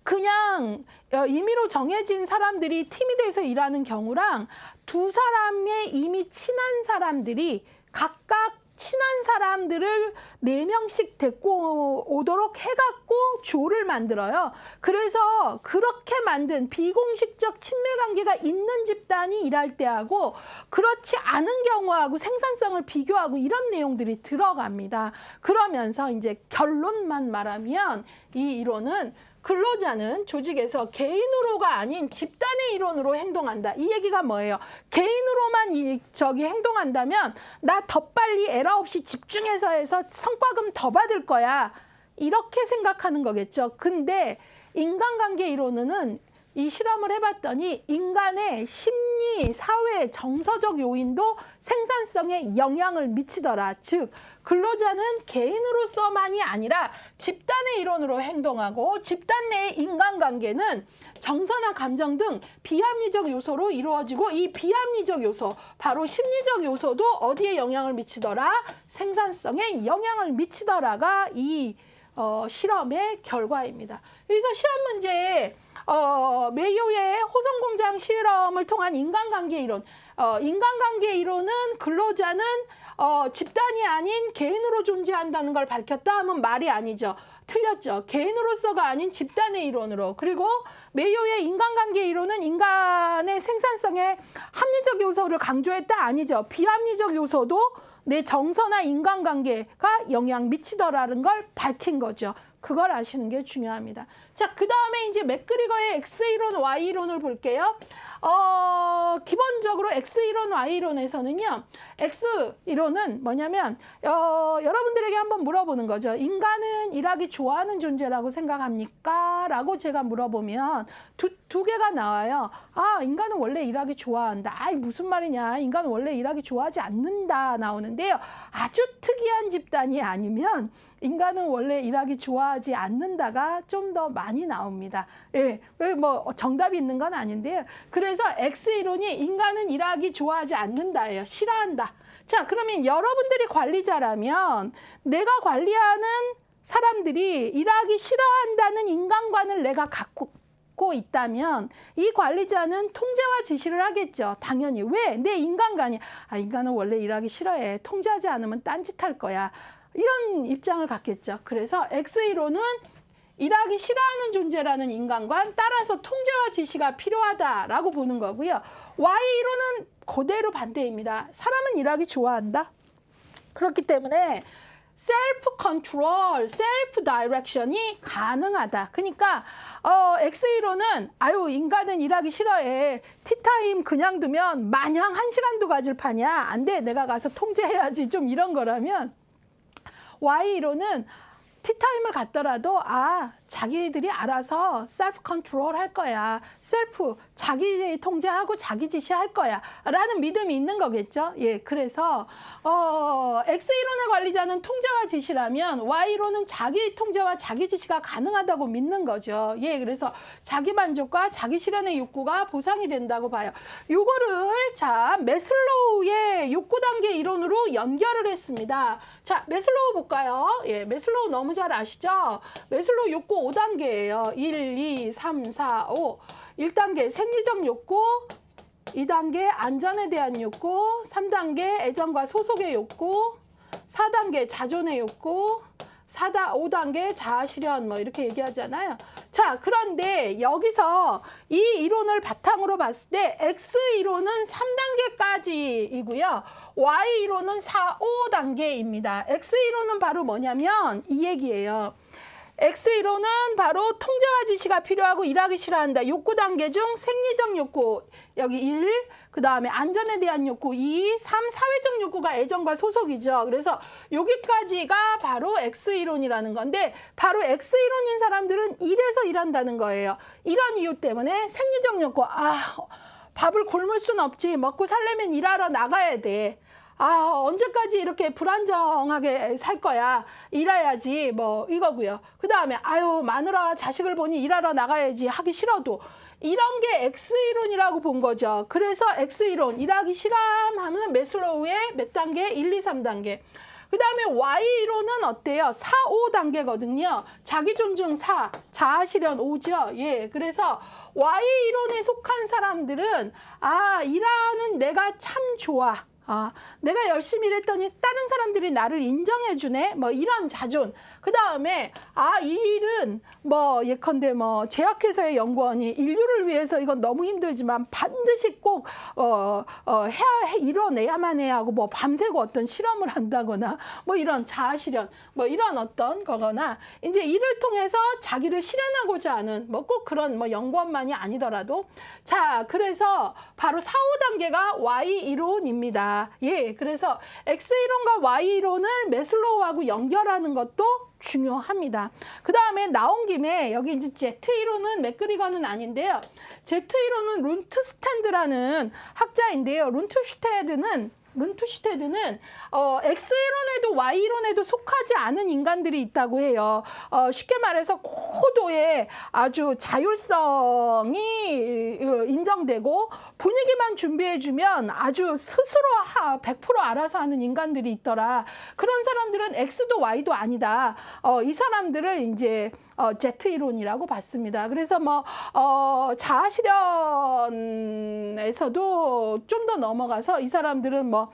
그냥 임의로 정해진 사람들이 팀이 돼서 일하는 경우랑 두 사람의 이미 친한 사람들이 각각 친한 사람들을 4명씩 데리고 오도록 해갖고 조를 만들어요. 그래서 그렇게 만든 비공식적 친밀관계가 있는 집단이 일할 때하고 그렇지 않은 경우하고 생산성을 비교하고 이런 내용들이 들어갑니다. 그러면서 이제 결론만 말하면 이 이론은 근로자는 조직에서 개인으로가 아닌 집단의 일원으로 행동한다. 이 얘기가 뭐예요? 개인으로만 행동한다면 나 더 빨리 에러 없이 집중해서 해서 성과금 더 받을 거야. 이렇게 생각하는 거겠죠. 근데 인간관계 이론은 이 실험을 해봤더니 인간의 심리, 사회, 정서적 요인도 생산성에 영향을 미치더라. 즉, 근로자는 개인으로서만이 아니라 집단의 일원으로 행동하고 집단 내의 인간관계는 정서나 감정 등 비합리적 요소로 이루어지고 이 비합리적 요소, 바로 심리적 요소도 어디에 영향을 미치더라? 생산성에 영향을 미치더라가 이 실험의 결과입니다. 여기서 시험 문제에 메이오의 호송공장 실험을 통한 인간관계 이론. 인간관계 이론은 근로자는 집단이 아닌 개인으로 존재한다는 걸 밝혔다 하면 말이 아니죠. 틀렸죠. 개인으로서가 아닌 집단의 이론으로. 그리고 메이오의 인간관계 이론은 인간의 생산성에 합리적 요소를 강조했다 아니죠. 비합리적 요소도 내 정서나 인간관계가 영향 미치더라는 걸 밝힌 거죠. 그걸 아시는 게 중요합니다. 자, 그 다음에 이제 맥그리거의 X이론, Y이론을 볼게요. 기본적으로 X이론, Y이론에서는요. X이론은 뭐냐면 여러분들에게 한번 물어보는 거죠. 인간은 일하기 좋아하는 존재라고 생각합니까? 라고 제가 물어보면 두 개가 나와요. 아, 인간은 원래 일하기 좋아한다. 아이, 무슨 말이냐. 인간은 원래 일하기 좋아하지 않는다 나오는데요. 아주 특이한 집단이 아니면 인간은 원래 일하기 좋아하지 않는다가 좀 더 많이 나옵니다. 예, 뭐 정답이 있는 건 아닌데요. 그래서 X이론이 인간은 일하기 좋아하지 않는다예요. 싫어한다. 자, 그러면 여러분들이 관리자라면 내가 관리하는 사람들이 일하기 싫어한다는 인간관을 내가 갖고 있다면 이 관리자는 통제와 지시를 하겠죠. 당연히. 왜? 내 인간관이. 아, 인간은 원래 일하기 싫어해. 통제하지 않으면 딴짓할 거야. 이런 입장을 갖겠죠. 그래서 X이론은 일하기 싫어하는 존재라는 인간관, 따라서 통제와 지시가 필요하다라고 보는 거고요. Y이론은 그대로 반대입니다. 사람은 일하기 좋아한다. 그렇기 때문에 셀프 컨트롤, 셀프 다이렉션이 가능하다. 그러니까 X이론은 아유, 인간은 일하기 싫어해. 티타임 그냥 두면 마냥 1시간도 가질 파냐. 안 돼. 내가 가서 통제해야지. 좀 이런 거라면 Y이론은 티타임을 갖더라도 자기들이 알아서 셀프 컨트롤 할 거야. 자기 통제하고 자기 지시할 거야. 라는 믿음이 있는 거겠죠. 예, 그래서 X이론의 관리자는 통제와 지시라면 Y이론은 자기 통제와 자기 지시가 가능하다고 믿는 거죠. 예, 그래서 자기 만족과 자기 실현의 욕구가 보상이 된다고 봐요. 요거를 자, 매슬로우의 욕구 단계 이론으로 연결을 했습니다. 자, 매슬로우 볼까요? 예, 매슬로우 너무 잘 아시죠? 매슬로우 욕구 5단계예요. 1, 2, 3, 4, 5. 1단계 생리적 욕구, 2단계 안전에 대한 욕구, 3단계 애정과 소속의 욕구, 4단계 자존의 욕구, 5단계 자아실현 뭐 이렇게 얘기하잖아요. 자, 그런데 여기서 이 이론을 바탕으로 봤을 때 X 이론은 3단계까지이고요. Y 이론은 4, 5단계입니다. X 이론은 바로 뭐냐면 이 얘기예요. X이론은 바로 통제와 지시가 필요하고 일하기 싫어한다. 욕구 단계 중 생리적 욕구 여기 1, 그 다음에 안전에 대한 욕구 2, 3, 사회적 욕구가 애정과 소속이죠. 그래서 여기까지가 바로 X이론이라는 건데 바로 X이론인 사람들은 일해서 일한다는 거예요. 이런 이유 때문에 생리적 욕구, 밥을 굶을 순 없지. 먹고 살려면 일하러 나가야 돼. 언제까지 이렇게 불안정하게 살 거야. 일해야지. 뭐 이거고요. 그 다음에 마누라 자식을 보니 일하러 나가야지. 하기 싫어도. 이런 게 X이론이라고 본 거죠. 그래서 X이론, 일하기 싫어하면 매슬로우의 몇 단계? 1, 2, 3단계. 그 다음에 Y이론은 어때요? 4, 5단계거든요. 자기존중 4, 자아실현 5죠. 예, 그래서 Y이론에 속한 사람들은 일하는 내가 참 좋아. 내가 열심히 일했더니 다른 사람들이 나를 인정해주네. 뭐 이런 자존. 그 다음에 이 일은 뭐 예컨대 뭐 제약회사의 연구원이 인류를 위해서 이건 너무 힘들지만 반드시 꼭 이뤄내야만 해야 하고 뭐 밤새고 어떤 실험을 한다거나 뭐 이런 자아실현 뭐 이런 어떤 거거나 이제 이를 통해서 자기를 실현하고자 하는 뭐 꼭 그런 뭐 연구원만이 아니더라도 자, 그래서 바로 4, 5단계가 Y이론입니다. 예, 그래서 X이론과 Y이론을 매슬로우하고 연결하는 것도 중요합니다. 그 다음에 나온 김에 여기 이제 Z이론은 맥그리거는 아닌데요. Z이론은 룬트스탠드라는 학자인데요. 룬트슈테드는 X이론에도 Y이론에도 속하지 않은 인간들이 있다고 해요. 쉽게 말해서 고도의 아주 자율성이 인정되고 분위기만 준비해주면 아주 스스로 100% 알아서 하는 인간들이 있더라. 그런 사람들은 X도 Y도 아니다. 이 사람들을 이제 Z이론이라고 봤습니다. 그래서 뭐 자아실현에서도 좀 더 넘어가서 이 사람들은 뭐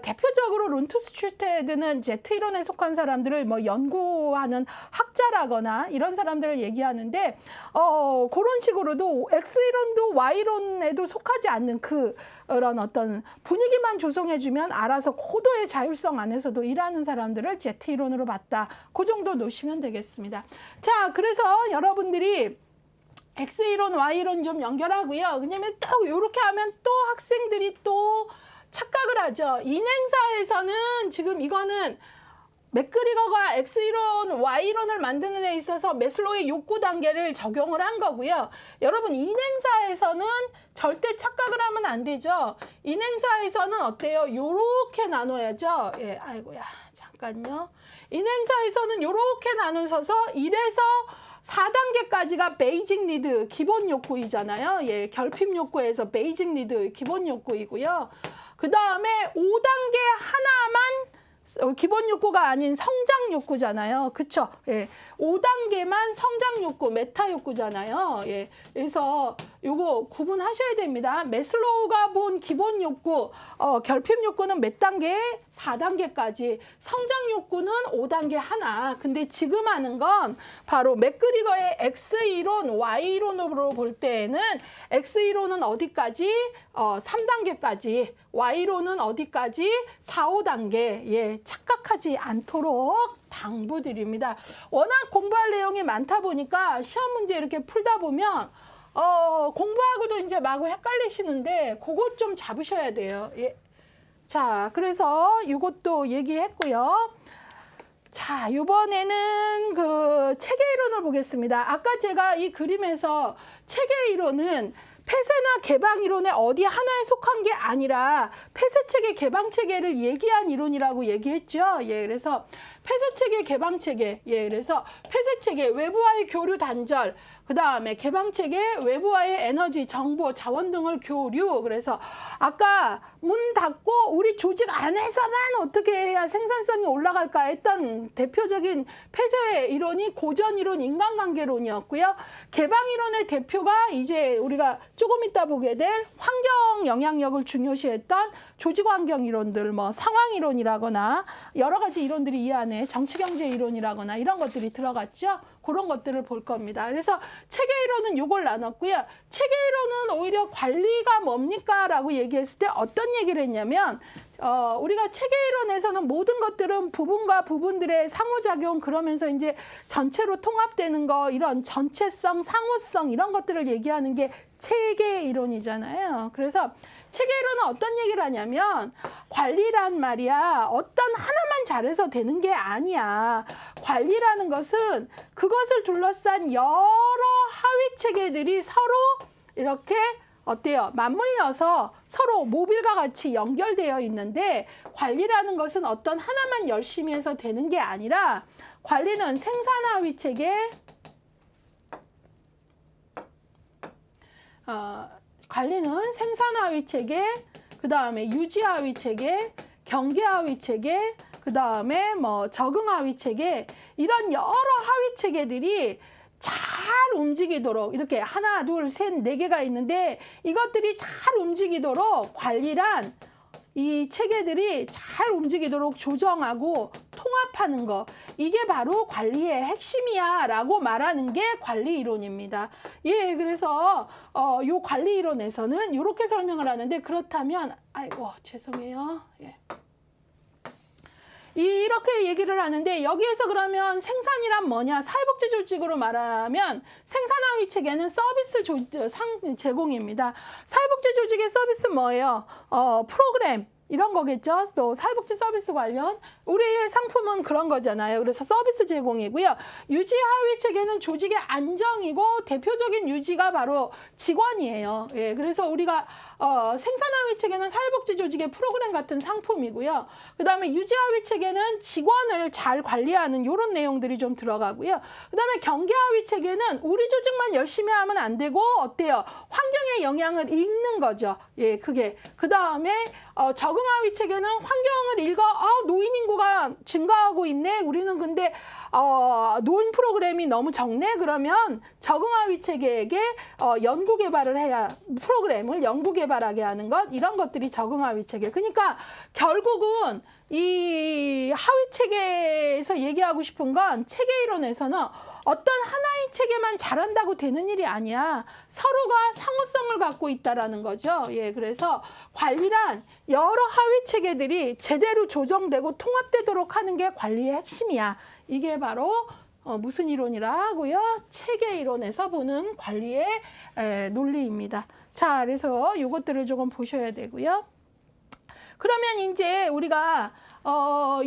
대표적으로 룬트슈테드는 Z이론에 속한 사람들을 뭐 연구하는 학자라거나 이런 사람들을 얘기하는데 그런 식으로도 X이론도 Y이론에도 속하지 않는 그런 어떤 분위기만 조성해주면 알아서 고도의 자율성 안에서도 일하는 사람들을 Z이론으로 봤다. 그 정도 놓으시면 되겠습니다. 자, 그래서 여러분들이 X이론, Y이론 좀 연결하고요. 왜냐면 또 이렇게 하면 또 학생들이 또 착각을 하죠. 인행사에서는 지금 이거는 맥그리거가 X이론, Y이론을 만드는 데 있어서 매슬로우의 욕구 단계를 적용을 한 거고요. 여러분, 인행사에서는 절대 착각을 하면 안 되죠. 인행사에서는 어때요? 요렇게 나눠야죠. 예, 아이고야, 잠깐요. 인행사에서는 요렇게 나누셔서 1에서 4단계까지가 베이직 니드 기본 욕구이잖아요. 예, 결핍 욕구에서 베이직 니드 기본 욕구이고요. 그 다음에 5단계 하나만 기본 욕구가 아닌 성장 욕구잖아요. 그쵸? 예. 5단계만 성장 욕구, 메타 욕구잖아요. 예. 그래서 요거 구분하셔야 됩니다. 매슬로우가 본 기본 욕구, 결핍 욕구는 몇 단계? 4단계까지. 성장 욕구는 5단계 하나. 근데 지금 하는 건 바로 맥그리거의 X이론, Y이론으로 볼 때에는 X이론은 어디까지? 3단계까지. Y이론은 어디까지? 4, 5단계. 예, 착각하지 않도록 당부드립니다. 워낙 공부할 내용이 많다 보니까 시험 문제 이렇게 풀다 보면 공부하고도 이제 마구 헷갈리시는데 그것 좀 잡으셔야 돼요. 예. 자, 그래서 이것도 얘기했고요. 자, 이번에는 그 체계 이론을 보겠습니다. 아까 제가 이 그림에서 체계 이론은 폐쇄나 개방 이론의 어디 하나에 속한 게 아니라 폐쇄체계, 개방체계를 얘기한 이론이라고 얘기했죠. 예, 그래서 폐쇄체계, 개방체계. 예, 그래서 폐쇄체계, 외부와의 교류 단절. 그 다음에 개방체계, 외부와의 에너지, 정보, 자원 등을 교류. 그래서 아까 문 닫고 우리 조직 안에서만 어떻게 해야 생산성이 올라갈까 했던 대표적인 폐쇄 이론이 고전 이론, 인간관계론이었고요. 개방 이론의 대표가 이제 우리가 조금 이따 보게 될 환경 영향력을 중요시했던 조직 환경 이론들, 뭐 상황 이론이라거나 여러 가지 이론들이 이해하는 이론에 정치경제 이론이라거나 이런 것들이 들어갔죠. 그런 것들을 볼 겁니다. 그래서 체계 이론은 요걸 나눴고요. 체계 이론은 오히려 관리가 뭡니까? 라고 얘기했을 때 어떤 얘기를 했냐면 우리가 체계 이론에서는 모든 것들은 부분과 부분들의 상호작용 그러면서 이제 전체로 통합되는 거 이런 전체성, 상호성 이런 것들을 얘기하는 게 체계 이론이잖아요. 그래서 체계 이론은 어떤 얘기를 하냐면 관리란 말이야 어떤 하나만 잘해서 되는 게 아니야. 관리라는 것은 그것을 둘러싼 여러 하위 체계들이 서로 이렇게 어때요? 맞물려서 서로 모빌과 같이 연결되어 있는데 관리라는 것은 어떤 하나만 열심히 해서 되는 게 아니라 관리는 생산하위 체계, 관리는 생산하위 체계, 그 다음에 유지하위 체계, 경계하위 체계, 그 다음에 뭐 적응하위 체계 이런 여러 하위 체계들이 잘 움직이도록 이렇게 하나, 둘, 셋, 네 개가 있는데 이것들이 잘 움직이도록 관리란 이 체계들이 잘 움직이도록 조정하고 통합하는 거 이게 바로 관리의 핵심이야 라고 말하는 게 관리 이론입니다. 예, 그래서 요 관리 이론에서는 이렇게 설명을 하는데 그렇다면 아이고 죄송해요. 예. 이렇게 얘기를 하는데 여기에서 그러면 생산이란 뭐냐? 사회복지 조직으로 말하면 생산하위 체계는 서비스 제공입니다. 사회복지 조직의 서비스 뭐예요? 프로그램 이런 거겠죠. 또 사회복지 서비스 관련 우리의 상품은 그런 거잖아요. 그래서 서비스 제공이고요. 유지하위 체계는 조직의 안정이고 대표적인 유지가 바로 직원이에요. 예, 그래서 우리가 생산하위 체계는 사회복지 조직의 프로그램 같은 상품이고요. 그 다음에 유지하위 체계는 직원을 잘 관리하는 이런 내용들이 좀 들어가고요. 그 다음에 경계하위 체계는 우리 조직만 열심히 하면 안 되고 어때요? 환경에 영향을 읽는 거죠. 예, 그게. 그 다음에 적응하위 체계는 환경을 읽어 노인 인구가 증가하고 있네. 우리는 근데 노인 프로그램이 너무 적네. 그러면 적응하위 체계에게 연구 개발을 해야 프로그램을 연구 개발하게 하는 것 이런 것들이 적응하위 체계. 그러니까 결국은 이 하위 체계에서 얘기하고 싶은 건 체계 이론에서는 어떤 하나의 체계만 잘한다고 되는 일이 아니야. 서로가 상호성을 갖고 있다라는 거죠. 예, 그래서 관리란 여러 하위 체계들이 제대로 조정되고 통합되도록 하는 게 관리의 핵심이야. 이게 바로 무슨 이론이라 하고요? 체계 이론에서 보는 관리의 논리입니다. 자, 그래서 이것들을 조금 보셔야 되고요. 그러면 이제 우리가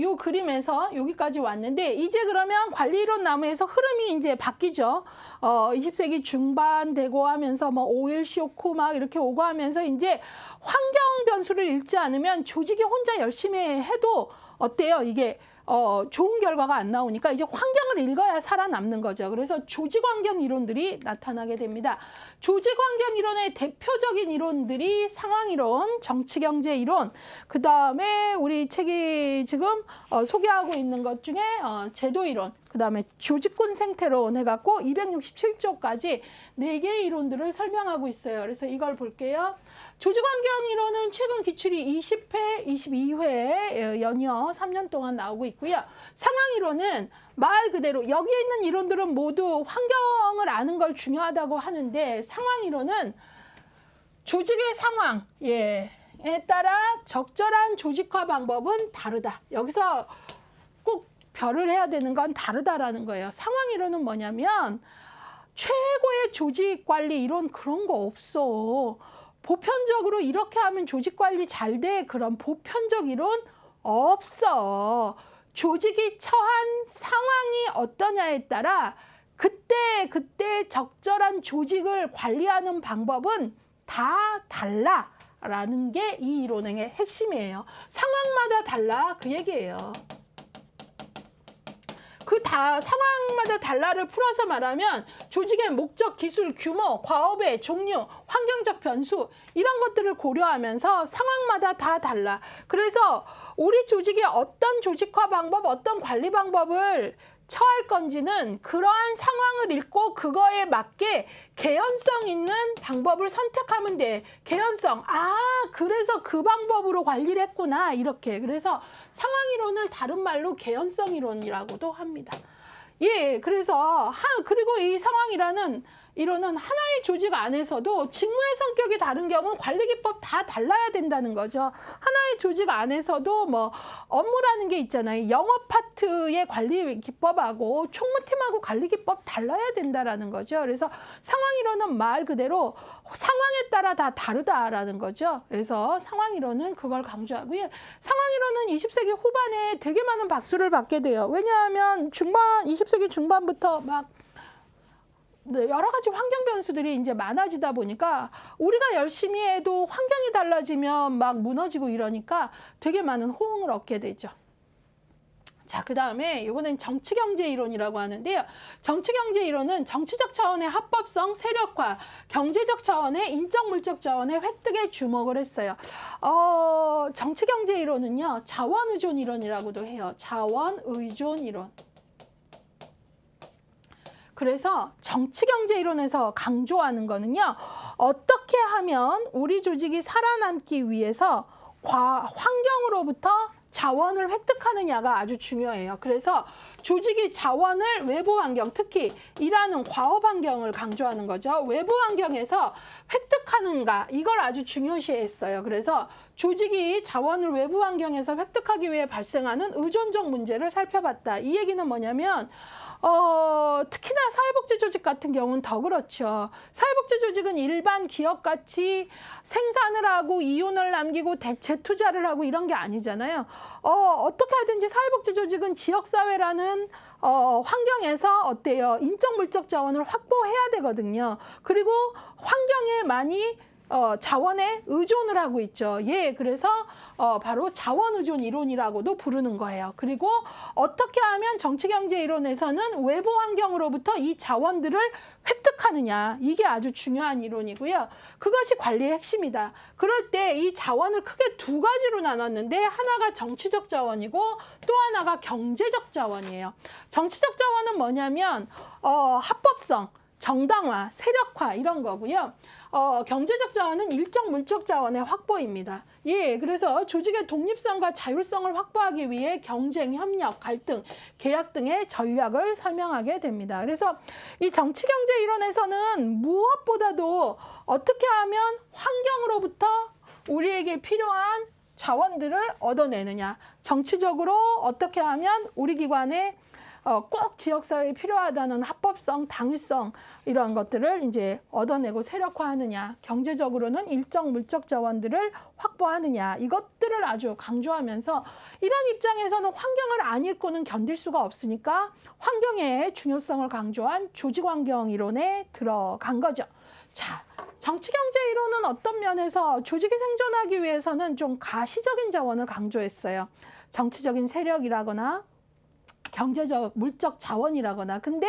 요 그림에서 여기까지 왔는데 이제 그러면 관리이론 나무에서 흐름이 이제 바뀌죠. 20세기 중반 되고 하면서 뭐 오일 쇼크 막 이렇게 오고 하면서 이제 환경 변수를 읽지 않으면 조직이 혼자 열심히 해도 어때요? 이게 좋은 결과가 안 나오니까 이제 환경을 읽어야 살아남는 거죠. 그래서 조직환경 이론들이 나타나게 됩니다. 조직환경 이론의 대표적인 이론들이 상황이론, 정치경제 이론, 그 다음에 우리 책이 지금 소개하고 있는 것 중에 제도이론, 그 다음에 조직군 생태론 해갖고 267조까지 4개의 이론들을 설명하고 있어요. 그래서 이걸 볼게요. 조직환경 이론은 최근 기출이 20회, 22회 연이어 3년 동안 나오고 있고요. 상황이론은 말 그대로 여기에 있는 이론들은 모두 환경을 아는 걸 중요하다고 하는데 상황이론은 조직의 상황에 따라 적절한 조직화 방법은 다르다. 여기서 꼭 별을 해야 되는 건 다르다라는 거예요. 상황이론은 뭐냐면 최고의 조직 관리 이론 그런 거 없어. 보편적으로 이렇게 하면 조직 관리 잘 돼. 그런 보편적 이론 없어. 조직이 처한 상황이 어떠냐에 따라 그때 적절한 조직을 관리하는 방법은 다 달라라는 게 이 이론의 핵심이에요. 상황마다 달라 그 얘기예요. 상황마다 달라를 풀어서 말하면 조직의 목적, 기술, 규모, 과업의 종류, 환경적 변수 이런 것들을 고려하면서 상황마다 다 달라. 그래서 우리 조직이 어떤 조직화 방법, 어떤 관리 방법을 처할 건지는 그러한 상황을 읽고 그거에 맞게 개연성 있는 방법을 선택하면 돼. 개연성. 아, 그래서 그 방법으로 관리를 했구나. 이렇게. 그래서 상황이론을 다른 말로 개연성 이론이라고도 합니다. 예, 그래서 그리고 이 상황이라는 이론은 하나의 조직 안에서도 직무의 성격이 다른 경우 관리기법 다 달라야 된다는 거죠. 하나의 조직 안에서도 뭐 업무라는 게 있잖아요. 영업 파트의 관리기법하고 총무팀하고 관리기법 달라야 된다라는 거죠. 그래서 상황이론은 말 그대로 상황에 따라 다 다르다라는 거죠. 그래서 상황이론은 그걸 강조하고요. 상황이론은 20세기 후반에 되게 많은 박수를 받게 돼요. 왜냐하면 20세기 중반부터 막 여러 가지 환경 변수들이 이제 많아지다 보니까 우리가 열심히 해도 환경이 달라지면 막 무너지고 이러니까 되게 많은 호응을 얻게 되죠. 자, 그 다음에 이번엔 정치경제 이론이라고 하는데요. 정치경제 이론은 정치적 차원의 합법성, 세력화, 경제적 차원의 인적 물적 자원의 획득에 주목을 했어요. 정치경제 이론은요, 자원의존 이론이라고도 해요. 자원의존 이론. 그래서 정치경제 이론에서 강조하는 거는요, 어떻게 하면 우리 조직이 살아남기 위해서 환경으로부터 자원을 획득하느냐가 아주 중요해요. 그래서 조직이 자원을 외부 환경, 특히 일하는 과업 환경을 강조하는 거죠. 외부 환경에서 획득하는가, 이걸 아주 중요시했어요. 그래서 조직이 자원을 외부 환경에서 획득하기 위해 발생하는 의존적 문제를 살펴봤다. 이 얘기는 뭐냐면 특히나 사회복지 조직 같은 경우는 더 그렇죠. 사회복지 조직은 일반 기업같이 생산을 하고 이윤을 남기고 재투자를 하고 이런 게 아니잖아요. 어떻게 하든지 사회복지 조직은 지역사회라는 환경에서 어때요? 인적 물적 자원을 확보해야 되거든요. 그리고 환경에 많이 자원에 의존을 하고 있죠. 예, 그래서 바로 자원의존 이론이라고도 부르는 거예요. 그리고 어떻게 하면 정치경제 이론에서는 외부 환경으로부터 이 자원들을 획득하느냐, 이게 아주 중요한 이론이고요. 그것이 관리의 핵심이다. 그럴 때 이 자원을 크게 두 가지로 나눴는데 하나가 정치적 자원이고 또 하나가 경제적 자원이에요. 정치적 자원은 뭐냐면 합법성, 정당화, 세력화 이런 거고요. 경제적 자원은 일정 물적 자원의 확보입니다. 예, 그래서 조직의 독립성과 자율성을 확보하기 위해 경쟁, 협력, 갈등, 계약 등의 전략을 설명하게 됩니다. 그래서 이 정치경제 이론에서는 무엇보다도 어떻게 하면 환경으로부터 우리에게 필요한 자원들을 얻어내느냐, 정치적으로 어떻게 하면 우리 기관에 꼭 지역사회에 필요하다는 합법성, 당위성 이런 것들을 이제 얻어내고 세력화하느냐, 경제적으로는 일정 물적 자원들을 확보하느냐, 이것들을 아주 강조하면서 이런 입장에서는 환경을 안 읽고는 견딜 수가 없으니까 환경의 중요성을 강조한 조직환경 이론에 들어간 거죠. 자, 정치경제 이론은 어떤 면에서 조직이 생존하기 위해서는 좀 가시적인 자원을 강조했어요. 정치적인 세력이라거나 경제적, 물적 자원이라거나. 근데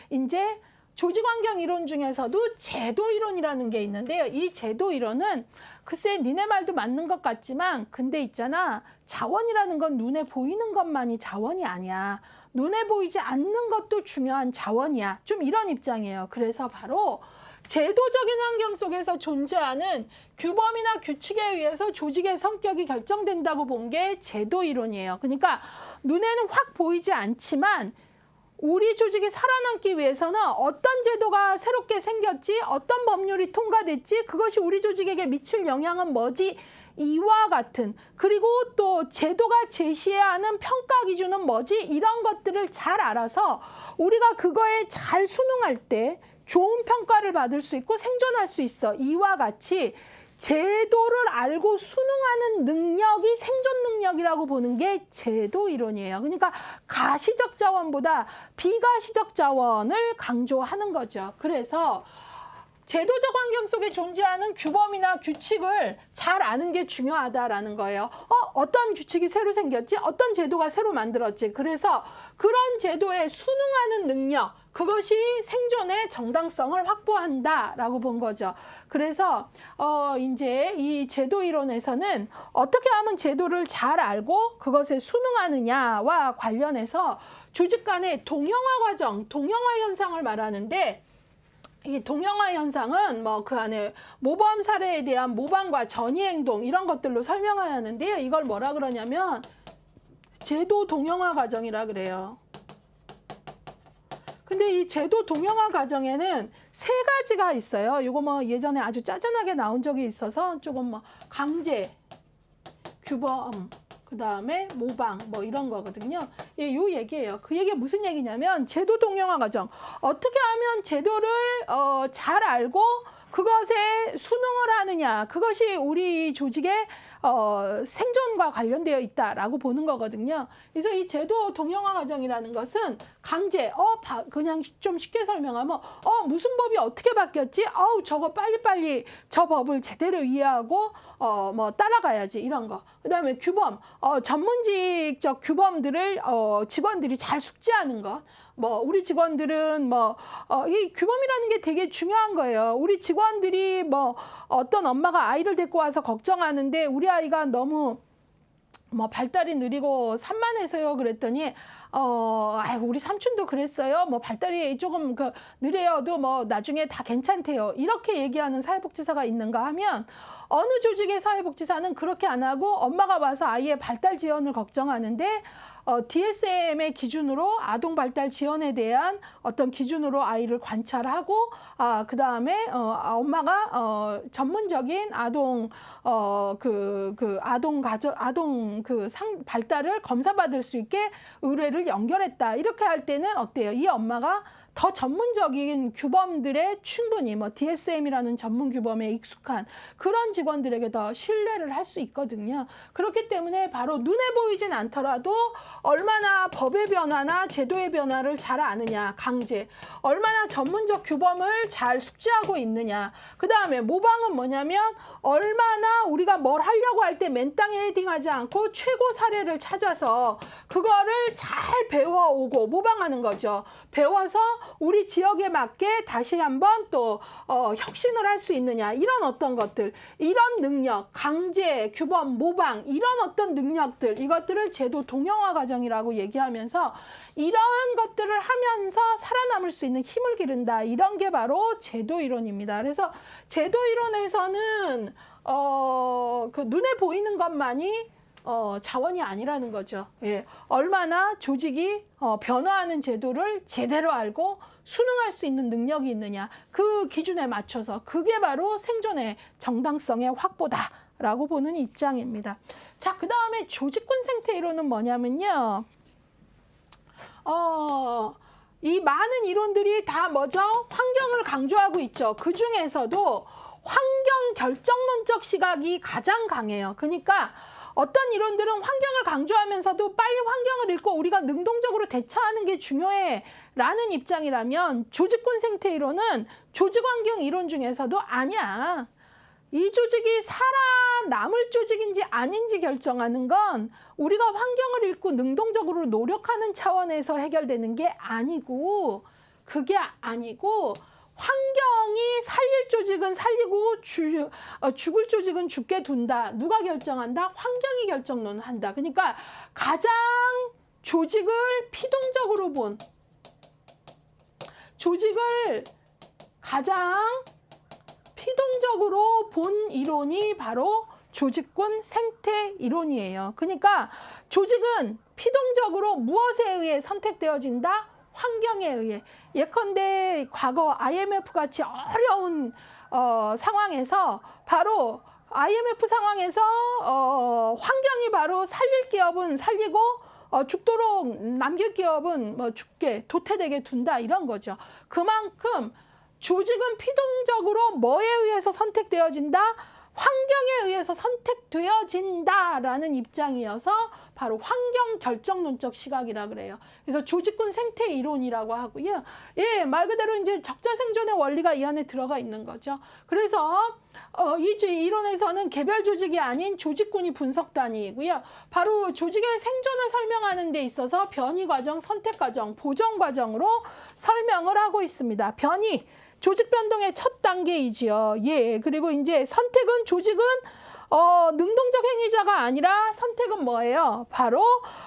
이제 조직환경 이론 중에서도 제도 이론이라는 게 있는데요. 이 제도 이론은 글쎄 니네 말도 맞는 것 같지만 근데 있잖아, 자원이라는 건 눈에 보이는 것만이 자원이 아니야. 눈에 보이지 않는 것도 중요한 자원이야. 좀 이런 입장이에요. 그래서 바로 제도적인 환경 속에서 존재하는 규범이나 규칙에 의해서 조직의 성격이 결정된다고 본 게 제도 이론이에요. 그러니까 눈에는 확 보이지 않지만 우리 조직이 살아남기 위해서는 어떤 제도가 새롭게 생겼지, 어떤 법률이 통과됐지, 그것이 우리 조직에게 미칠 영향은 뭐지, 이와 같은, 그리고 또 제도가 제시해야 하는 평가 기준은 뭐지, 이런 것들을 잘 알아서 우리가 그거에 잘 순응할 때 좋은 평가를 받을 수 있고 생존할 수 있어. 이와 같이 제도를 알고 순응하는 능력이 생존 능력이라고 보는 게 제도 이론이에요. 그러니까 가시적 자원보다 비가시적 자원을 강조하는 거죠. 그래서 제도적 환경 속에 존재하는 규범이나 규칙을 잘 아는 게 중요하다라는 거예요. 어떤 규칙이 새로 생겼지? 어떤 제도가 새로 만들었지? 그래서 그런 제도에 순응하는 능력, 그것이 생존의 정당성을 확보한다라고 본 거죠. 그래서 이제 이 제도 이론에서는 어떻게 하면 제도를 잘 알고 그것에 순응하느냐와 관련해서 조직 간의 동형화 과정, 동형화 현상을 말하는데 이 동형화 현상은 뭐 그 안에 모범 사례에 대한 모방과 전이 행동 이런 것들로 설명하는데요. 이걸 뭐라 그러냐면 제도 동형화 과정이라 그래요. 근데 이 제도 동형화 과정에는 세 가지가 있어요. 이거 뭐 예전에 아주 짜증나게 나온 적이 있어서 조금 뭐 강제, 규범, 그 다음에 모방 뭐 이런 거거든요. 예, 요 얘기예요. 그 얘기가 무슨 얘기냐면 제도 동형화 과정. 어떻게 하면 제도를 잘 알고 그것에 순응을 하느냐. 그것이 우리 조직의 생존과 관련되어 있다라고 보는 거거든요. 그래서 이 제도 동형화 과정이라는 것은 강제, 그냥 좀 쉽게 설명하면, 무슨 법이 어떻게 바뀌었지? 저거 빨리빨리 저 법을 제대로 이해하고, 뭐 따라가야지 이런 거. 그 다음에 규범, 전문직적 규범들을 직원들이 잘 숙지하는 것. 뭐 우리 직원들은 이 규범이라는 게 되게 중요한 거예요. 우리 직원들이 뭐 어떤 엄마가 아이를 데리고 와서 걱정하는데 우리 아이가 너무 뭐 발달이 느리고 산만해서요 그랬더니 아이고 우리 삼촌도 그랬어요. 뭐 발달이 조금 느려도 뭐 나중에 다 괜찮대요. 이렇게 얘기하는 사회복지사가 있는가 하면 어느 조직의 사회복지사는 그렇게 안 하고 엄마가 와서 아이의 발달 지연을 걱정하는데 DSM의 기준으로 아동 발달 지원에 대한 어떤 기준으로 아이를 관찰하고 그 다음에 엄마가 전문적인 아동 발달을 검사받을 수 있게 의뢰를 연결했다. 이렇게 할 때는 어때요? 이 엄마가 더 전문적인 규범들에 충분히 뭐 DSM이라는 전문 규범에 익숙한 그런 직원들에게 더 신뢰를 할 수 있거든요. 그렇기 때문에 바로 눈에 보이진 않더라도 얼마나 법의 변화나 제도의 변화를 잘 아느냐, 강제, 얼마나 전문적 규범을 잘 숙지하고 있느냐. 그 다음에 모방은 뭐냐면 얼마나 우리가 뭘 하려고 할 때 맨땅에 헤딩하지 않고 최고 사례를 찾아서 그거를 잘 배워오고 모방하는 거죠. 배워서 우리 지역에 맞게 다시 한번 또 혁신을 할 수 있느냐, 이런 어떤 것들, 이런 능력, 강제, 규범, 모방, 이런 어떤 능력들, 이것들을 제도 동형화 과정이라고 얘기하면서 이러한 것들을 하면서 살아남을 수 있는 힘을 기른다. 이런 게 바로 제도 이론입니다. 그래서 제도 이론에서는 그 눈에 보이는 것만이 자원이 아니라는 거죠. 예, 얼마나 조직이 변화하는 제도를 제대로 알고 순응할 수 있는 능력이 있느냐, 그 기준에 맞춰서 그게 바로 생존의 정당성의 확보다라고 보는 입장입니다. 자, 그 다음에 조직군 생태 이론은 뭐냐면요. 이 많은 이론들이 다 뭐죠? 환경을 강조하고 있죠. 그 중에서도 환경 결정론적 시각이 가장 강해요. 그러니까 어떤 이론들은 환경을 강조하면서도 빨리 환경을 읽고 우리가 능동적으로 대처하는 게 중요해 라는 입장이라면 조직군 생태 이론은 조직환경 이론 중에서도 아니야. 이 조직이 살아남을 조직인지 아닌지 결정하는 건 우리가 환경을 읽고 능동적으로 노력하는 차원에서 해결되는 게 아니고, 그게 아니고 환경이 살릴 조직은 살리고 죽을 조직은 죽게 둔다. 누가 결정한다? 환경이 결정론을 한다. 그러니까 가장 조직을 피동적으로 본, 조직을 가장 피동적으로 본 이론이 바로 조직군 생태 이론이에요. 그러니까 조직은 피동적으로 무엇에 의해 선택되어진다? 환경에 의해. 예컨대 과거 IMF 같이 어려운 상황에서 바로 IMF 상황에서 환경이 바로 살릴 기업은 살리고 죽도록 남길 기업은 뭐 죽게 도태되게 둔다, 이런 거죠. 그만큼 조직은 피동적으로 뭐에 의해서 선택되어진다? 환경에 의해서 선택되어진다라는 입장이어서 바로 환경 결정론적 시각이라 그래요. 그래서 조직군 생태 이론이라고 하고요. 예, 말 그대로 이제 적자 생존의 원리가 이 안에 들어가 있는 거죠. 그래서 이 이론에서는 개별 조직이 아닌 조직군이 분석 단위이고요. 바로 조직의 생존을 설명하는 데 있어서 변이 과정, 선택 과정, 보정 과정으로 설명을 하고 있습니다. 변이, 조직 변동의 첫 단계이지요. 예, 그리고 이제 선택은 조직은 능동적 행위자가 아니라 선택은 뭐예요? 바로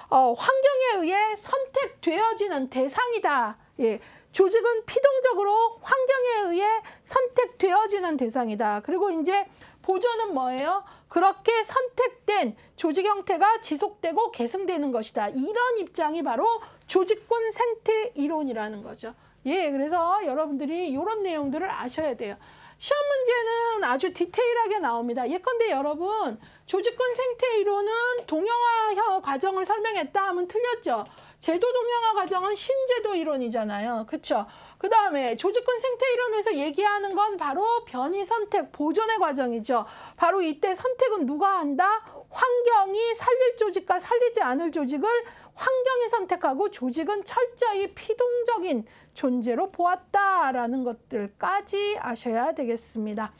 환경에 의해 선택되어지는 대상이다. 예, 조직은 피동적으로 환경에 의해 선택되어지는 대상이다. 그리고 이제 보존은 뭐예요? 그렇게 선택된 조직 형태가 지속되고 계승되는 것이다. 이런 입장이 바로 조직군 생태 이론이라는 거죠. 예, 그래서 여러분들이 이런 내용들을 아셔야 돼요. 시험 문제는 아주 디테일하게 나옵니다. 예컨대 여러분, 조직군 생태 이론은 동영화 과정을 설명했다 하면 틀렸죠. 제도 동영화 과정은 신제도 이론이잖아요. 그렇죠? 그 다음에 조직군 생태 이론에서 얘기하는 건 바로 변이 선택 보존의 과정이죠. 바로 이때 선택은 누가 한다? 환경이 살릴 조직과 살리지 않을 조직을 환경이 선택하고 조직은 철저히 피동적인 존재로 보았다라는 것들까지 아셔야 되겠습니다.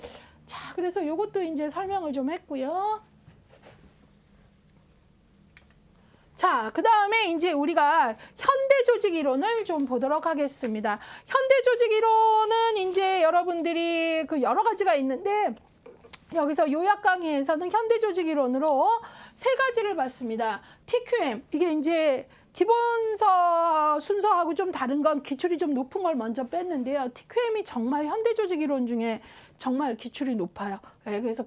자, 그래서 이것도 이제 설명을 좀 했고요. 자, 그 다음에 이제 우리가 현대 조직 이론을 좀 보도록 하겠습니다. 현대 조직 이론은 이제 여러분들이 그 여러 가지가 있는데, 여기서 요약 강의에서는 현대 조직 이론으로 세 가지를 봤습니다. TQM, 이게 이제 기본서 순서하고 좀 다른 건 기출이 좀 높은 걸 먼저 뺐는데요. TQM이 정말 현대 조직 이론 중에 정말 기출이 높아요. 네, 그래서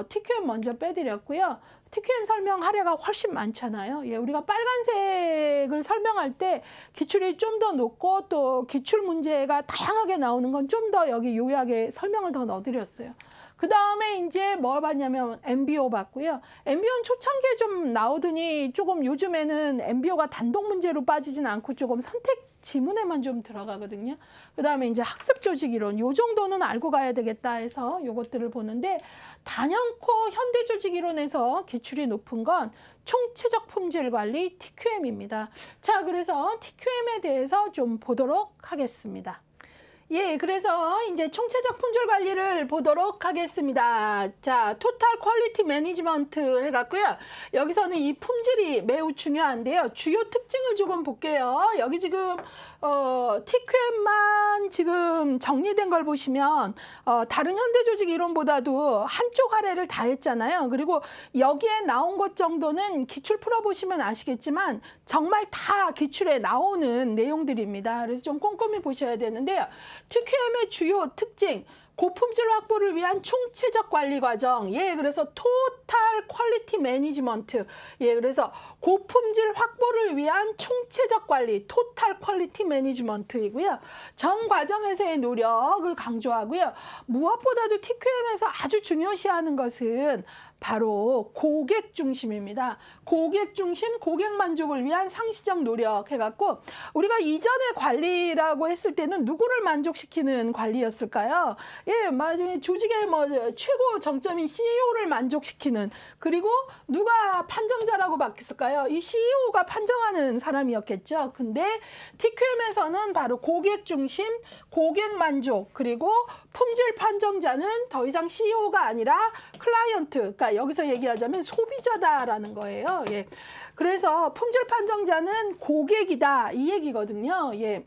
TQM 먼저 빼드렸고요. TQM 설명 하려가 훨씬 많잖아요. 예, 우리가 빨간색을 설명할 때 기출이 좀 더 높고 또 기출 문제가 다양하게 나오는 건 좀 더 여기 요약에 설명을 더 넣어드렸어요. 그 다음에 이제 뭘 봤냐면 MBO 봤고요. MBO는 초창기에 좀 나오더니 조금 요즘에는 MBO가 단독 문제로 빠지진 않고 조금 선택 지문에만 좀 들어가거든요. 그 다음에 이제 학습 조직 이론, 요 정도는 알고 가야 되겠다 해서 요것들을 보는데, 단연코 현대 조직 이론에서 기출이 높은 건 총체적 품질 관리 TQM입니다. 자, 그래서 TQM에 대해서 좀 보도록 하겠습니다. 예, 그래서 이제 총체적 품질 관리를 보도록 하겠습니다. 자, 토탈 퀄리티 매니지먼트 해갖고요. 여기서는 이 품질이 매우 중요한데요. 주요 특징을 조금 볼게요. 여기 지금 TQM만 지금 정리된 걸 보시면 다른 현대 조직 이론보다도 한쪽 아래를 다 했잖아요. 그리고 여기에 나온 것 정도는 기출 풀어보시면 아시겠지만 정말 다 기출에 나오는 내용들입니다. 그래서 좀 꼼꼼히 보셔야 되는데요. TQM의 주요 특징, 고품질 확보를 위한 총체적 관리 과정. 예, 그래서 토탈 퀄리티 매니지먼트. 예, 그래서 고품질 확보를 위한 총체적 관리, 토탈 퀄리티 매니지먼트이고요. 전 과정에서의 노력을 강조하고요. 무엇보다도 TQM에서 아주 중요시하는 것은 바로 고객 중심입니다. 고객 중심, 고객 만족을 위한 상시적 노력 해갖고, 우리가 이전에 관리라고 했을 때는 누구를 만족시키는 관리였을까요? 예, 맞아요. 조직의 뭐 최고 정점인 CEO를 만족시키는, 그리고 누가 판정자라고 바뀌었을까요? 이 CEO가 판정하는 사람이었겠죠. 근데 TQM에서는 바로 고객 중심, 고객 만족, 그리고 품질 판정자는 더 이상 CEO가 아니라 클라이언트, 그러니까 여기서 얘기하자면 소비자다라는 거예요. 예. 그래서 품질 판정자는 고객이다, 이 얘기거든요. 예.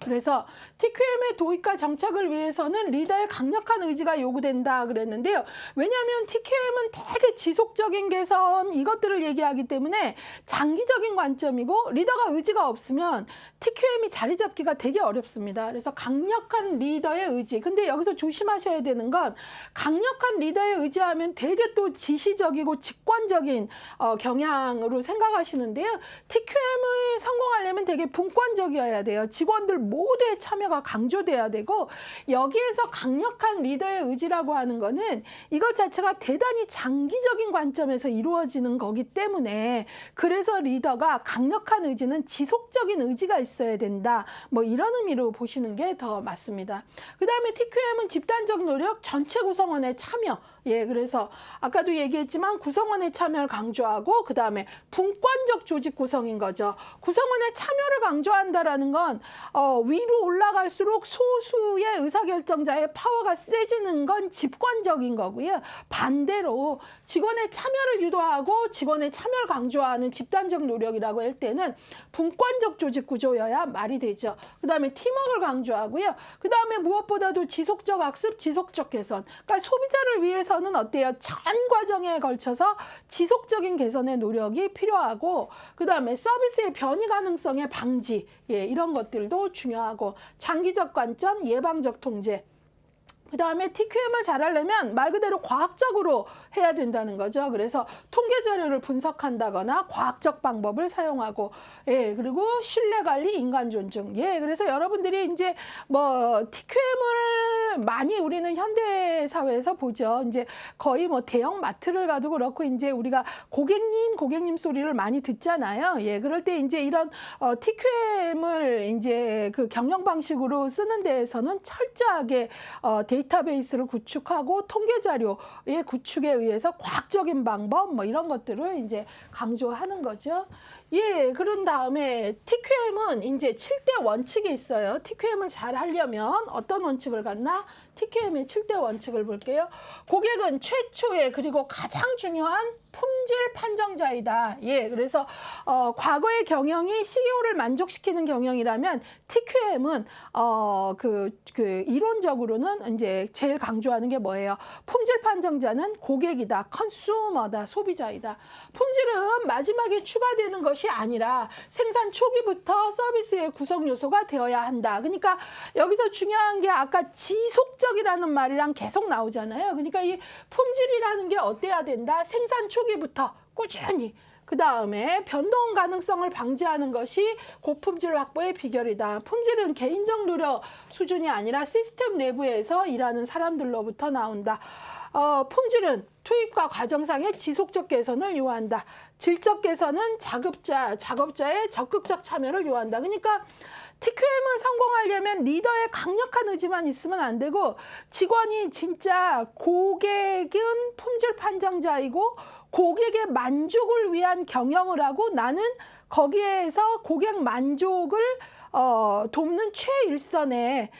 그래서 TQM의 도입과 정착을 위해서는 리더의 강력한 의지가 요구된다 그랬는데요. 왜냐하면 TQM은 되게 지속적인 개선, 이것들을 얘기하기 때문에 장기적인 관점이고, 리더가 의지가 없으면 TQM이 자리 잡기가 되게 어렵습니다. 그래서 강력한 리더의 의지. 근데 여기서 조심하셔야 되는 건, 강력한 리더의 의지하면 되게 또 지시적이고 직관적인 경향으로 생각하시는데요. TQM을 성공하려면 되게 분권적이어야 돼요. 직원들 모두의 참여가 강조돼야 되고, 여기에서 강력한 리더의 의지라고 하는 거는 이것 자체가 대단히 장기적인 관점에서 이루어지는 거기 때문에, 그래서 리더가 강력한 의지는 지속적인 의지가 있어야 된다, 뭐 이런 의미로 보시는 게 더 맞습니다. 그 다음에 TQM은 집단적 노력, 전체 구성원의 참여. 예, 그래서 아까도 얘기했지만 구성원의 참여를 강조하고, 그 다음에 분권적 조직 구성인 거죠. 구성원의 참여를 강조한다라는 건 위로 올라갈수록 소수의 의사결정자의 파워가 세지는 건 집권적인 거고요. 반대로 직원의 참여를 유도하고 직원의 참여를 강조하는 집단적 노력이라고 할 때는 분권적 조직 구조여야 말이 되죠. 그 다음에 팀워크를 강조하고요. 그 다음에 무엇보다도 지속적 학습, 지속적 개선. 그러니까 소비자를 위해서 대해서는 어때요? 전 과정에 걸쳐서 지속적인 개선의 노력이 필요하고, 그다음에 서비스의 변이 가능성의 방지, 이런 것들도 중요하고, 장기적 관점, 예방적 통제. 그 다음에 TQM을 잘하려면 말 그대로 과학적으로 해야 된다는 거죠. 그래서 통계 자료를 분석한다거나 과학적 방법을 사용하고, 그리고 신뢰 관리, 인간 존중. 그래서 여러분들이 이제 뭐 TQM을 많이 우리는 현대 사회에서 보죠. 이제 거의 뭐 대형 마트를 가도 그렇고, 이제 우리가 고객님 소리를 많이 듣잖아요. 그럴 때 이제 이런 TQM을 이제 그 경영 방식으로 쓰는 데에서는 철저하게 데이터베이스를 구축하고 통계 자료의 구축에 의해서 과학적인 방법 뭐 이런 것들을 이제 강조하는 거죠. 그런 다음에 TQM은 이제 7대 원칙이 있어요. TQM을 잘 하려면 어떤 원칙을 갖나? TQM의 7대 원칙을 볼게요. 고객은 최초의 그리고 가장 중요한 품질 판정자이다. 그래서 과거의 경영이 CEO를 만족시키는 경영이라면 TQM은 이론적으로는 이제 제일 강조하는 게 뭐예요? 품질 판정자는 고객이다, 컨슈머다, 소비자이다. 품질은 마지막에 추가되는 것이 아니라 생산 초기부터 서비스의 구성 요소가 되어야 한다. 그러니까 여기서 중요한 게 아까 지속적이라는 말이랑 계속 나오잖아요. 그러니까 이 품질이라는 게 어때야 된다? 생산 초기부터 꾸준히. 그 다음에 변동 가능성을 방지하는 것이 고품질 확보의 비결이다. 품질은 개인적 노력 수준이 아니라 시스템 내부에서 일하는 사람들로부터 나온다. 품질은 투입과 과정상의 지속적 개선을 요한다. 질적 개선은 작업자의 적극적 참여를 요한다. 그러니까 TQM을 성공하려면 리더의 강력한 의지만 있으면 안 되고, 직원이 진짜 고객은 품질 판정자이고 고객의 만족을 위한 경영을 하고, 나는 거기에서 고객 만족을 돕는 최일선에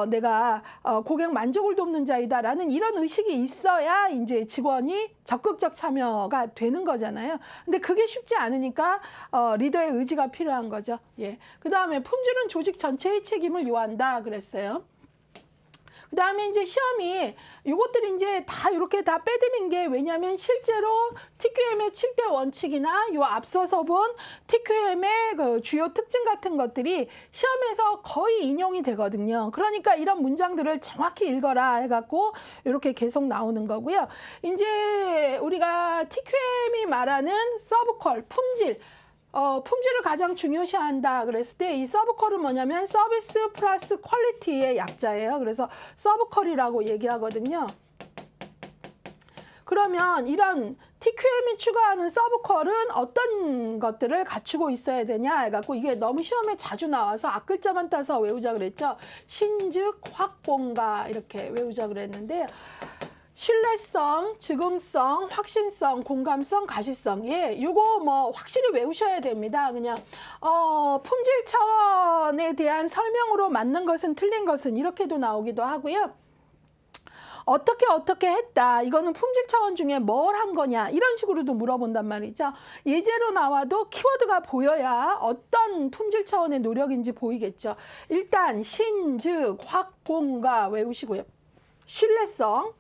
내가 고객 만족을 돕는 자이다라는 이런 의식이 있어야 이제 직원이 적극적 참여가 되는 거잖아요. 근데 그게 쉽지 않으니까 리더의 의지가 필요한 거죠. 그 다음에 품질은 조직 전체의 책임을 요한다 그랬어요. 그 다음에 이제 시험이 요것들이 이제 다 이렇게 다 빼드린 게, 왜냐하면 실제로 TQM의 7대 원칙이나 요 앞서서 본 TQM의 그 주요 특징 같은 것들이 시험에서 거의 인용이 되거든요. 그러니까 이런 문장들을 정확히 읽어라 해갖고 이렇게 계속 나오는 거고요. 이제 우리가 TQM이 말하는 서브컬, 품질, 품질을 가장 중요시한다 그랬을 때 이 서브컬은 뭐냐면 서비스 플러스 퀄리티의 약자예요. 그래서 서브컬이라고 얘기하거든요. 그러면 이런 TQM이 추가하는 서브컬은 어떤 것들을 갖추고 있어야 되냐 해갖고, 이게 너무 시험에 자주 나와서 앞글자만 따서 외우자 그랬죠. 신즉, 확공가 이렇게 외우자 그랬는데, 신뢰성, 즉흥성, 확신성, 공감성, 가시성. 요거 뭐 확실히 외우셔야 됩니다. 그냥 품질 차원에 대한 설명으로 맞는 것은 틀린 것은 이렇게도 나오기도 하고요. 어떻게 했다. 이거는 품질 차원 중에 뭘 한 거냐. 이런 식으로도 물어본단 말이죠. 예제로 나와도 키워드가 보여야 어떤 품질 차원의 노력인지 보이겠죠. 일단 신, 즉, 확공가 외우시고요. 신뢰성.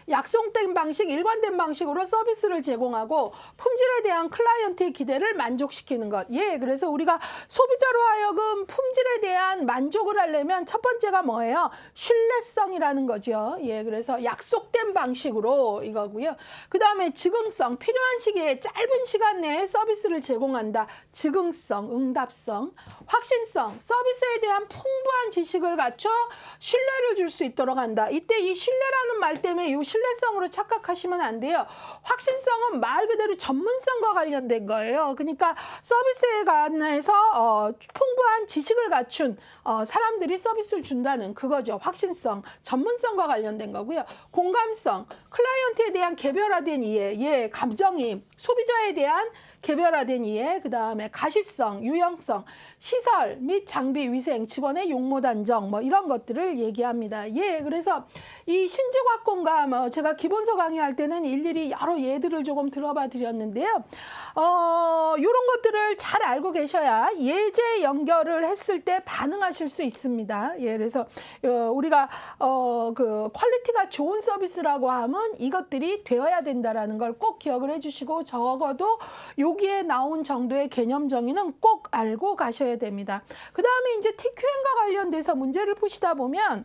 약속된 방식, 일관된 방식으로 서비스를 제공하고 품질에 대한 클라이언트의 기대를 만족시키는 것. 그래서 우리가 소비자로 하여금 품질에 대한 만족을 하려면 첫 번째가 뭐예요? 신뢰성이라는 거죠. 그래서 약속된 방식으로 이거고요. 그 다음에 즉흥성, 필요한 시기에 짧은 시간 내에 서비스를 제공한다. 즉흥성, 응답성. 확신성, 서비스에 대한 풍부한 지식을 갖춰 신뢰를 줄 수 있도록 한다. 이때 이 신뢰라는 말 때문에 이 신뢰성으로 착각하시면 안 돼요. 확신성은 말 그대로 전문성과 관련된 거예요. 그러니까 서비스에 관해서 풍부한 지식을 갖춘 사람들이 서비스를 준다는 그거죠. 확신성, 전문성과 관련된 거고요. 공감성, 클라이언트에 대한 개별화된 이해, 감정이입, 소비자에 대한 개별화된 이해, 그 다음에 가시성, 유형성, 시설 및 장비 위생, 직원의 용모 단정 뭐 이런 것들을 얘기합니다. 그래서 이 신지과학공감 제가 기본서 강의할 때는 일일이 여러 예들을 조금 들어봐 드렸는데요. 이런 것들을 잘 알고 계셔야 예제 연결을 했을 때 반응하실 수 있습니다. 예, 그래서 우리가 그 퀄리티가 좋은 서비스라고 하면 이것들이 되어야 된다라는 걸 꼭 기억을 해주시고 적어도 여기에 나온 정도의 개념 정의는 꼭 알고 가셔야 됩니다. 그 다음에 이제 TQM과 관련돼서 문제를 푸시다 보면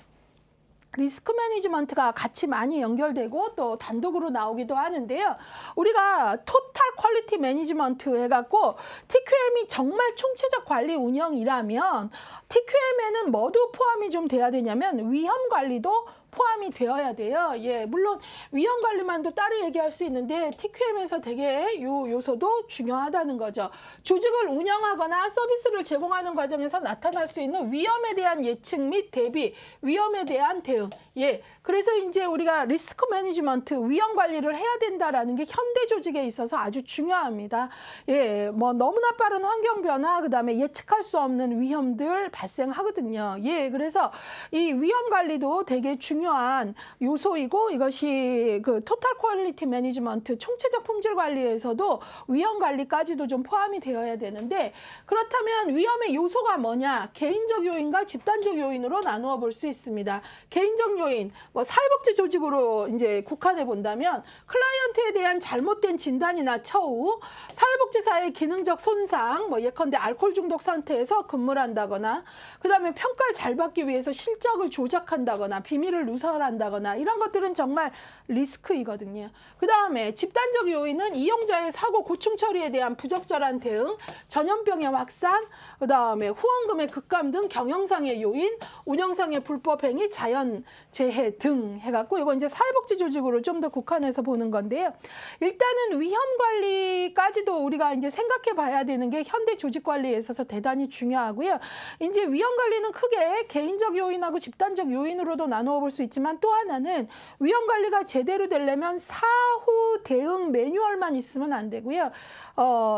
리스크 매니지먼트가 같이 많이 연결되고 또 단독으로 나오기도 하는데요. 우리가 토탈 퀄리티 매니지먼트 해갖고 TQM이 정말 총체적 관리 운영이라면 TQM에는 뭐도 포함이 좀 돼야 되냐면 위험 관리도 포함이 되어야 돼요. 예, 물론 위험 관리만도 따로 얘기할 수 있는데 TQM에서 되게 요 요소도 중요하다는 거죠. 조직을 운영하거나 서비스를 제공하는 과정에서 나타날 수 있는 위험에 대한 예측 및 대비, 위험에 대한 대응. 예, 그래서 이제 우리가 리스크 매니지먼트, 위험 관리를 해야 된다라는 게 현대 조직에 있어서 아주 중요합니다. 예, 뭐 너무나 빠른 환경 변화, 그다음에 예측할 수 없는 위험들 발생하거든요. 예, 그래서 이 위험 관리도 되게 중요한 요소이고 이것이 그 토탈 퀄리티 매니지먼트, 총체적 품질 관리에서도 위험 관리까지도 좀 포함이 되어야 되는데 그렇다면 위험의 요소가 뭐냐? 개인적 요인과 집단적 요인으로 나누어 볼 수 있습니다. 개인적 요인, 뭐 사회복지 조직으로 이제 국한해 본다면 클라이언트에 대한 잘못된 진단이나 처우, 사회복지사의 기능적 손상, 뭐 예컨대 알코올 중독 상태에서 근무를 한다거나, 그 다음에 평가를 잘 받기 위해서 실적을 조작한다거나, 비밀을 누설한다거나 이런 것들은 정말 리스크이거든요. 그 다음에 집단적 요인은 이용자의 사고 고충 처리에 대한 부적절한 대응, 전염병의 확산, 그 다음에 후원금의 급감 등 경영상의 요인, 운영상의 불법 행위, 자연재해 등 해갖고 이거 이제 사회복지 조직으로 좀 더 국한해서 보는 건데요. 일단은 위험 관리까지도 우리가 이제 생각해 봐야 되는 게 현대 조직 관리에 있어서 대단히 중요하고요. 이제 위험 관리는 크게 개인적 요인하고 집단적 요인으로도 나누어 볼 수 있지만 또 하나는 위험 관리가 제대로 되려면 사후 대응 매뉴얼만 있으면 안 되고요.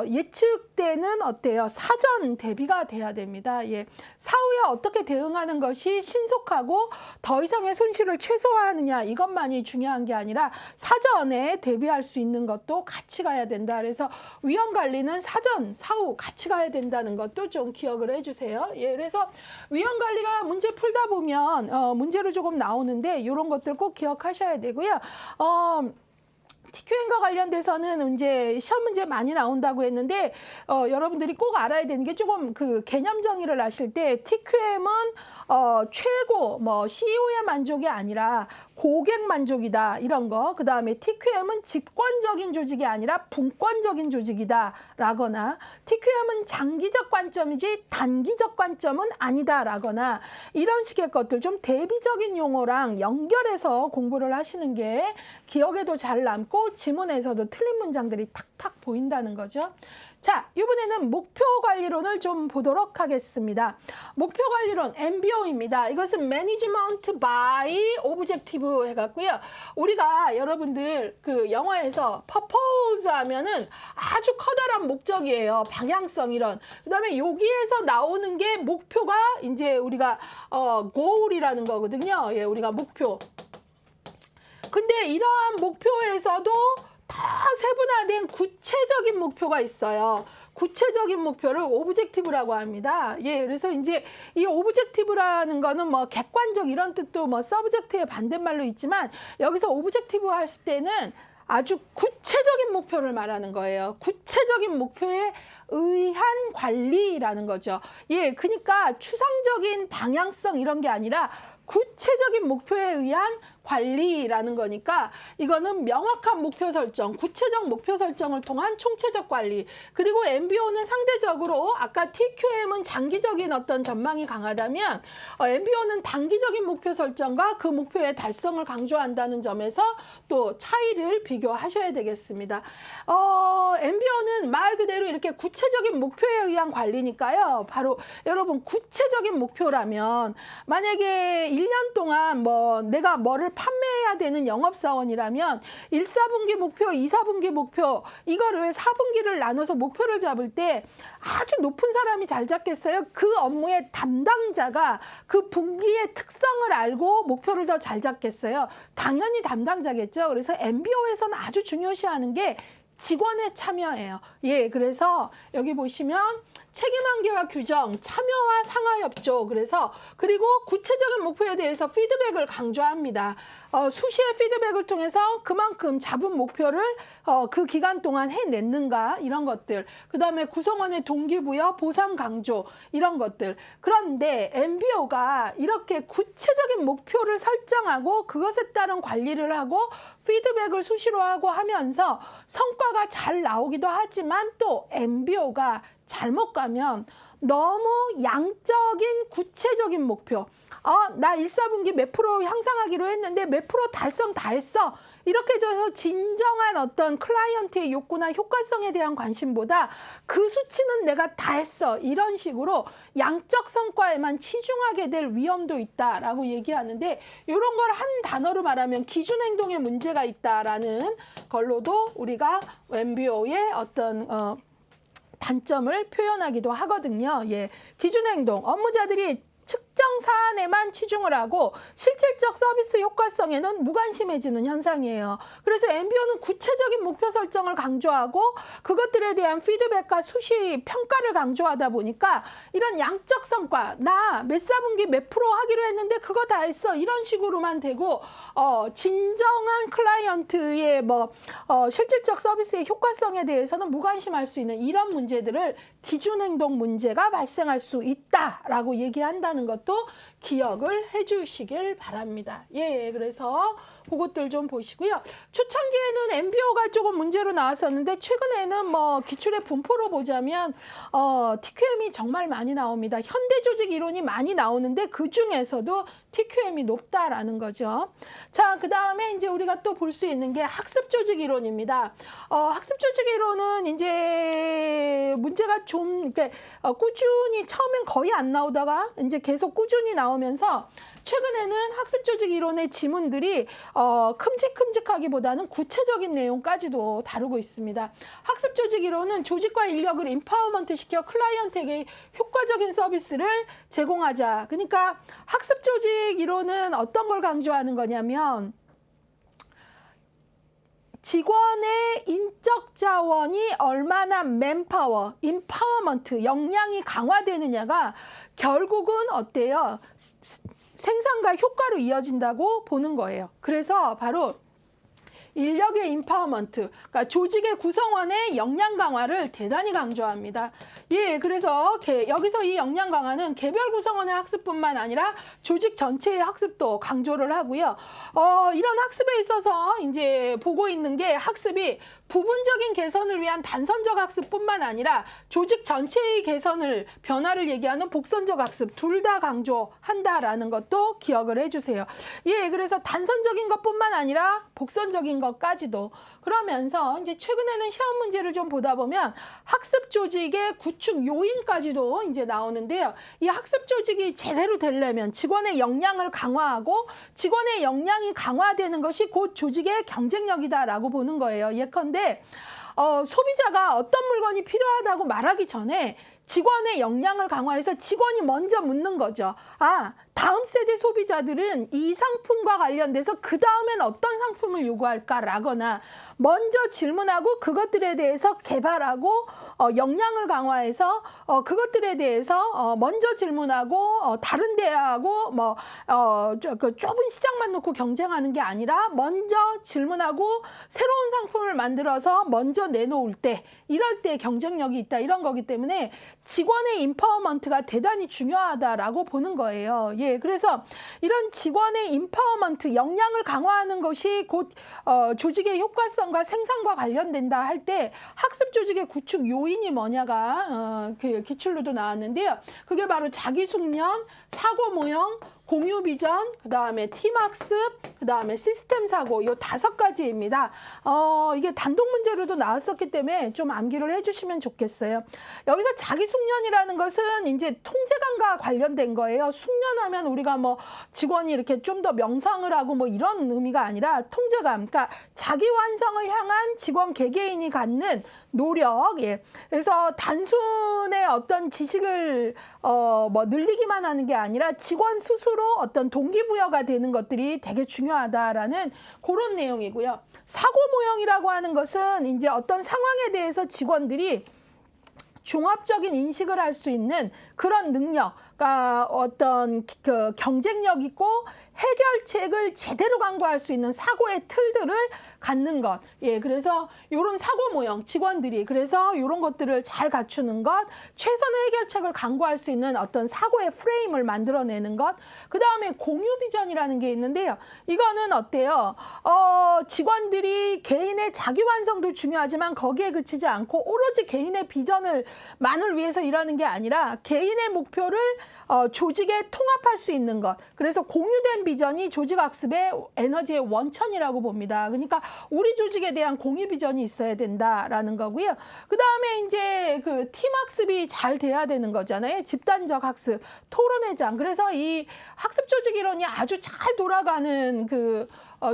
예측되는 어때요? 사전 대비가 돼야 됩니다. 예. 사후에 어떻게 대응하는 것이 신속하고 더 이상의 손실을 최소화하느냐 이것만이 중요한 게 아니라 사전에 대비할 수 있는 것도 같이 가야 된다. 그래서 위험 관리는 사전, 사후 같이 가야 된다는 것도 좀 기억을 해주세요. 예, 그래서 위험 관리가 문제 풀다 보면 문제로 조금 나오는데 이런 것들 꼭 기억하셔야 되고요. TQM과 관련돼서는 이제 시험 문제 많이 나온다고 했는데 여러분들이 꼭 알아야 되는 게 조금 그 개념 정의를 하실 때 TQM은 최고 뭐 CEO의 만족이 아니라 고객 만족이다 이런 거. 그 다음에 TQM은 집권적인 조직이 아니라 분권적인 조직이다 라거나 TQM은 장기적 관점이지 단기적 관점은 아니다 라거나 이런 식의 것들 좀 대비적인 용어랑 연결해서 공부를 하시는 게 기억에도 잘 남고 지문에서도 틀린 문장들이 탁탁 보인다는 거죠. 자, 이번에는 목표 관리론을 좀 보도록 하겠습니다. 목표 관리론 MBO입니다. 이것은 Management by Objective 해갖고요. 우리가 여러분들 그 영어에서 purpose 하면은 아주 커다란 목적이에요. 방향성 이런. 그 다음에 여기에서 나오는 게 목표가 이제 우리가 goal이라는 거거든요. 예, 우리가 목표. 근데 이러한 목표에서도 더 세분화된 구체적인 목표가 있어요. 구체적인 목표를 오브젝티브라고 합니다. 예, 그래서 이제 이 오브젝티브라는 거는 뭐 객관적 이런 뜻도 뭐 서브젝트의 반대말로 있지만 여기서 오브젝티브 했을 때는 아주 구체적인 목표를 말하는 거예요. 구체적인 목표에 의한 관리라는 거죠. 예, 그러니까 추상적인 방향성 이런 게 아니라 구체적인 목표에 의한 관리라는 거니까 이거는 명확한 목표 설정, 구체적 목표 설정을 통한 총체적 관리. 그리고 MBO는 상대적으로 아까 TQM은 장기적인 어떤 전망이 강하다면 MBO는 단기적인 목표 설정과 그 목표의 달성을 강조한다는 점에서 또 차이를 비교하셔야 되겠습니다. MBO는 말 그대로 이렇게 구체적인 목표에 의한 관리니까요. 바로 여러분 구체적인 목표라면 만약에 1년 동안 뭐 내가 뭐를 판매해야 되는 영업사원이라면 1, 4분기 목표, 2, 4분기 목표 이거를 4분기를 나눠서 목표를 잡을 때 아주 높은 사람이 잘 잡겠어요? 그 업무의 담당자가 그 분기의 특성을 알고 목표를 더 잘 잡겠어요? 당연히 담당자겠죠. 그래서 MBO에서는 아주 중요시하는 게 직원의 참여예요. 예, 그래서 여기 보시면 책임관계와 규정, 참여와 상하협조, 그리고 구체적인 목표에 대해서 피드백을 강조합니다. 수시의 피드백을 통해서 그만큼 잡은 목표를 그 기간 동안 해냈는가 이런 것들. 그 다음에 구성원의 동기부여, 보상 강조 이런 것들. 그런데 MBO가 이렇게 구체적인 목표를 설정하고 그것에 따른 관리를 하고 피드백을 수시로 하고 하면서 성과가 잘 나오기도 하지만 또 MBO가 잘못 가면 너무 양적인 구체적인 목표. 나 1, 4분기 몇 프로 향상하기로 했는데 몇 프로 달성 다 했어. 이렇게 돼서 진정한 어떤 클라이언트의 욕구나 효과성에 대한 관심보다 그 수치는 내가 다 했어. 이런 식으로 양적 성과에만 치중하게 될 위험도 있다라고 얘기하는데 이런 걸 한 단어로 말하면 기준행동에 문제가 있다라는 걸로도 우리가 MBO의 어떤 단점을 표현하기도 하거든요. 예, 기준행동, 업무자들이 특정 사안에만 치중을 하고 실질적 서비스 효과성에는 무관심해지는 현상이에요. 그래서 MBO는 구체적인 목표 설정을 강조하고 그것들에 대한 피드백과 수시 평가를 강조하다 보니까 이런 양적 성과, 나 몇 사분기 몇 프로 하기로 했는데 그거 다 했어. 이런 식으로만 되고 진정한 클라이언트의 실질적 서비스의 효과성에 대해서는 무관심할 수 있는 이런 문제들을 기준행동 문제가 발생할 수 있다라고 얘기한다는 것도 기억을 해주시길 바랍니다. 예, 그래서 그것들 좀 보시고요. 초창기에는 MBO가 조금 문제로 나왔었는데 최근에는 기출의 분포로 보자면 TQM이 정말 많이 나옵니다. 현대조직 이론이 많이 나오는데 그 중에서도 TQM이 높다라는 거죠. 자, 그 다음에 이제 우리가 또 볼 수 있는 게 학습조직 이론입니다. 학습조직 이론은 이제 문제가 좀 이렇게 꾸준히 처음엔 거의 안 나오다가 이제 계속 꾸준히 나오면서 최근에는 학습조직 이론의 지문들이 큼직큼직하기보다는 구체적인 내용까지도 다루고 있습니다. 학습조직 이론은 조직과 인력을 임파워먼트 시켜 클라이언트에게 효과적인 서비스를 제공하자. 그러니까 학습조직 이론은 어떤 걸 강조하는 거냐면 직원의 인적 자원이 얼마나 맨파워, 임파워먼트, 역량이 강화되느냐가 결국은 어때요? 생산과 효과로 이어진다고 보는 거예요. 그래서 바로 인력의 임파워먼트, 그러니까 조직의 구성원의 역량 강화를 대단히 강조합니다. 예, 그래서 여기서 이 역량 강화는 개별 구성원의 학습뿐만 아니라 조직 전체의 학습도 강조를 하고요. 이런 학습에 있어서 이제 보고 있는 게 학습이 부분적인 개선을 위한 단선적 학습뿐만 아니라 조직 전체의 개선을 변화를 얘기하는 복선적 학습 둘 다 강조한다라는 것도 기억을 해주세요. 예, 그래서 단선적인 것뿐만 아니라 복선적인 것까지도 그러면서 이제 최근에는 시험 문제를 좀 보다 보면 학습 조직의 구축 요인까지도 이제 나오는데요. 이 학습 조직이 제대로 되려면 직원의 역량을 강화하고 직원의 역량이 강화되는 것이 곧 조직의 경쟁력이다라고 보는 거예요. 예컨대 소비자가 어떤 물건이 필요하다고 말하기 전에 직원의 역량을 강화해서 직원이 먼저 묻는 거죠. 다음 세대 소비자들은 이 상품과 관련돼서 그 다음엔 어떤 상품을 요구할까라거나 먼저 질문하고 그것들에 대해서 개발하고 역량을 강화해서 그것들에 대해서 먼저 질문하고 다른 데하고 그 좁은 시장만 놓고 경쟁하는 게 아니라 먼저 질문하고 새로운 상품을 만들어서 먼저 내놓을 때 이럴 때 경쟁력이 있다 이런 거기 때문에 직원의 임파워먼트가 대단히 중요하다라고 보는 거예요. 예, 그래서 이런 직원의 임파워먼트, 역량을 강화하는 것이 곧 조직의 효과성과 생산과 관련된다 할 때 학습 조직의 구축 요인이 뭐냐가 그 기출로도 나왔는데요. 그게 바로 자기 숙련, 사고 모형, 공유 비전, 그 다음에 팀 학습, 그 다음에 시스템 사고, 요 5가지입니다. 이게 단독 문제로도 나왔었기 때문에 좀 암기를 해주시면 좋겠어요. 여기서 자기 숙련이라는 것은 이제 통제감과 관련된 거예요. 숙련하면 우리가 뭐 직원이 이렇게 좀 더 명상을 하고 뭐 이런 의미가 아니라 통제감, 그러니까 자기 완성을 향한 직원 개개인이 갖는 노력. 예. 그래서 단순의 어떤 지식을 뭐 늘리기만 하는 게 아니라 직원 스스로 어떤 동기부여가 되는 것들이 되게 중요하다라는 그런 내용이고요. 사고 모형이라고 하는 것은 이제 어떤 상황에 대해서 직원들이 종합적인 인식을 할 수 있는 그런 능력, 그러니까 어떤 그 경쟁력 있고 해결책을 제대로 강구할 수 있는 사고의 틀들을 갖는 것. 예, 그래서 이런 사고 모형, 직원들이 그래서 이런 것들을 잘 갖추는 것, 최선의 해결책을 강구할 수 있는 어떤 사고의 프레임을 만들어내는 것. 그 다음에 공유 비전이라는 게 있는데요. 이거는 어때요? 직원들이 개인의 자기 완성도 중요하지만 거기에 그치지 않고 오로지 개인의 비전만을 위해서 일하는 게 아니라 개인의 목표를 조직에 통합할 수 있는 것. 그래서 공유된 비전이 조직 학습의 에너지의 원천이라고 봅니다. 그러니까 우리 조직에 대한 공유 비전이 있어야 된다라는 거고요. 그 다음에 이제 그 팀 학습이 잘 돼야 되는 거잖아요. 집단적 학습, 토론회장. 그래서 이 학습 조직 이론이 아주 잘 돌아가는 그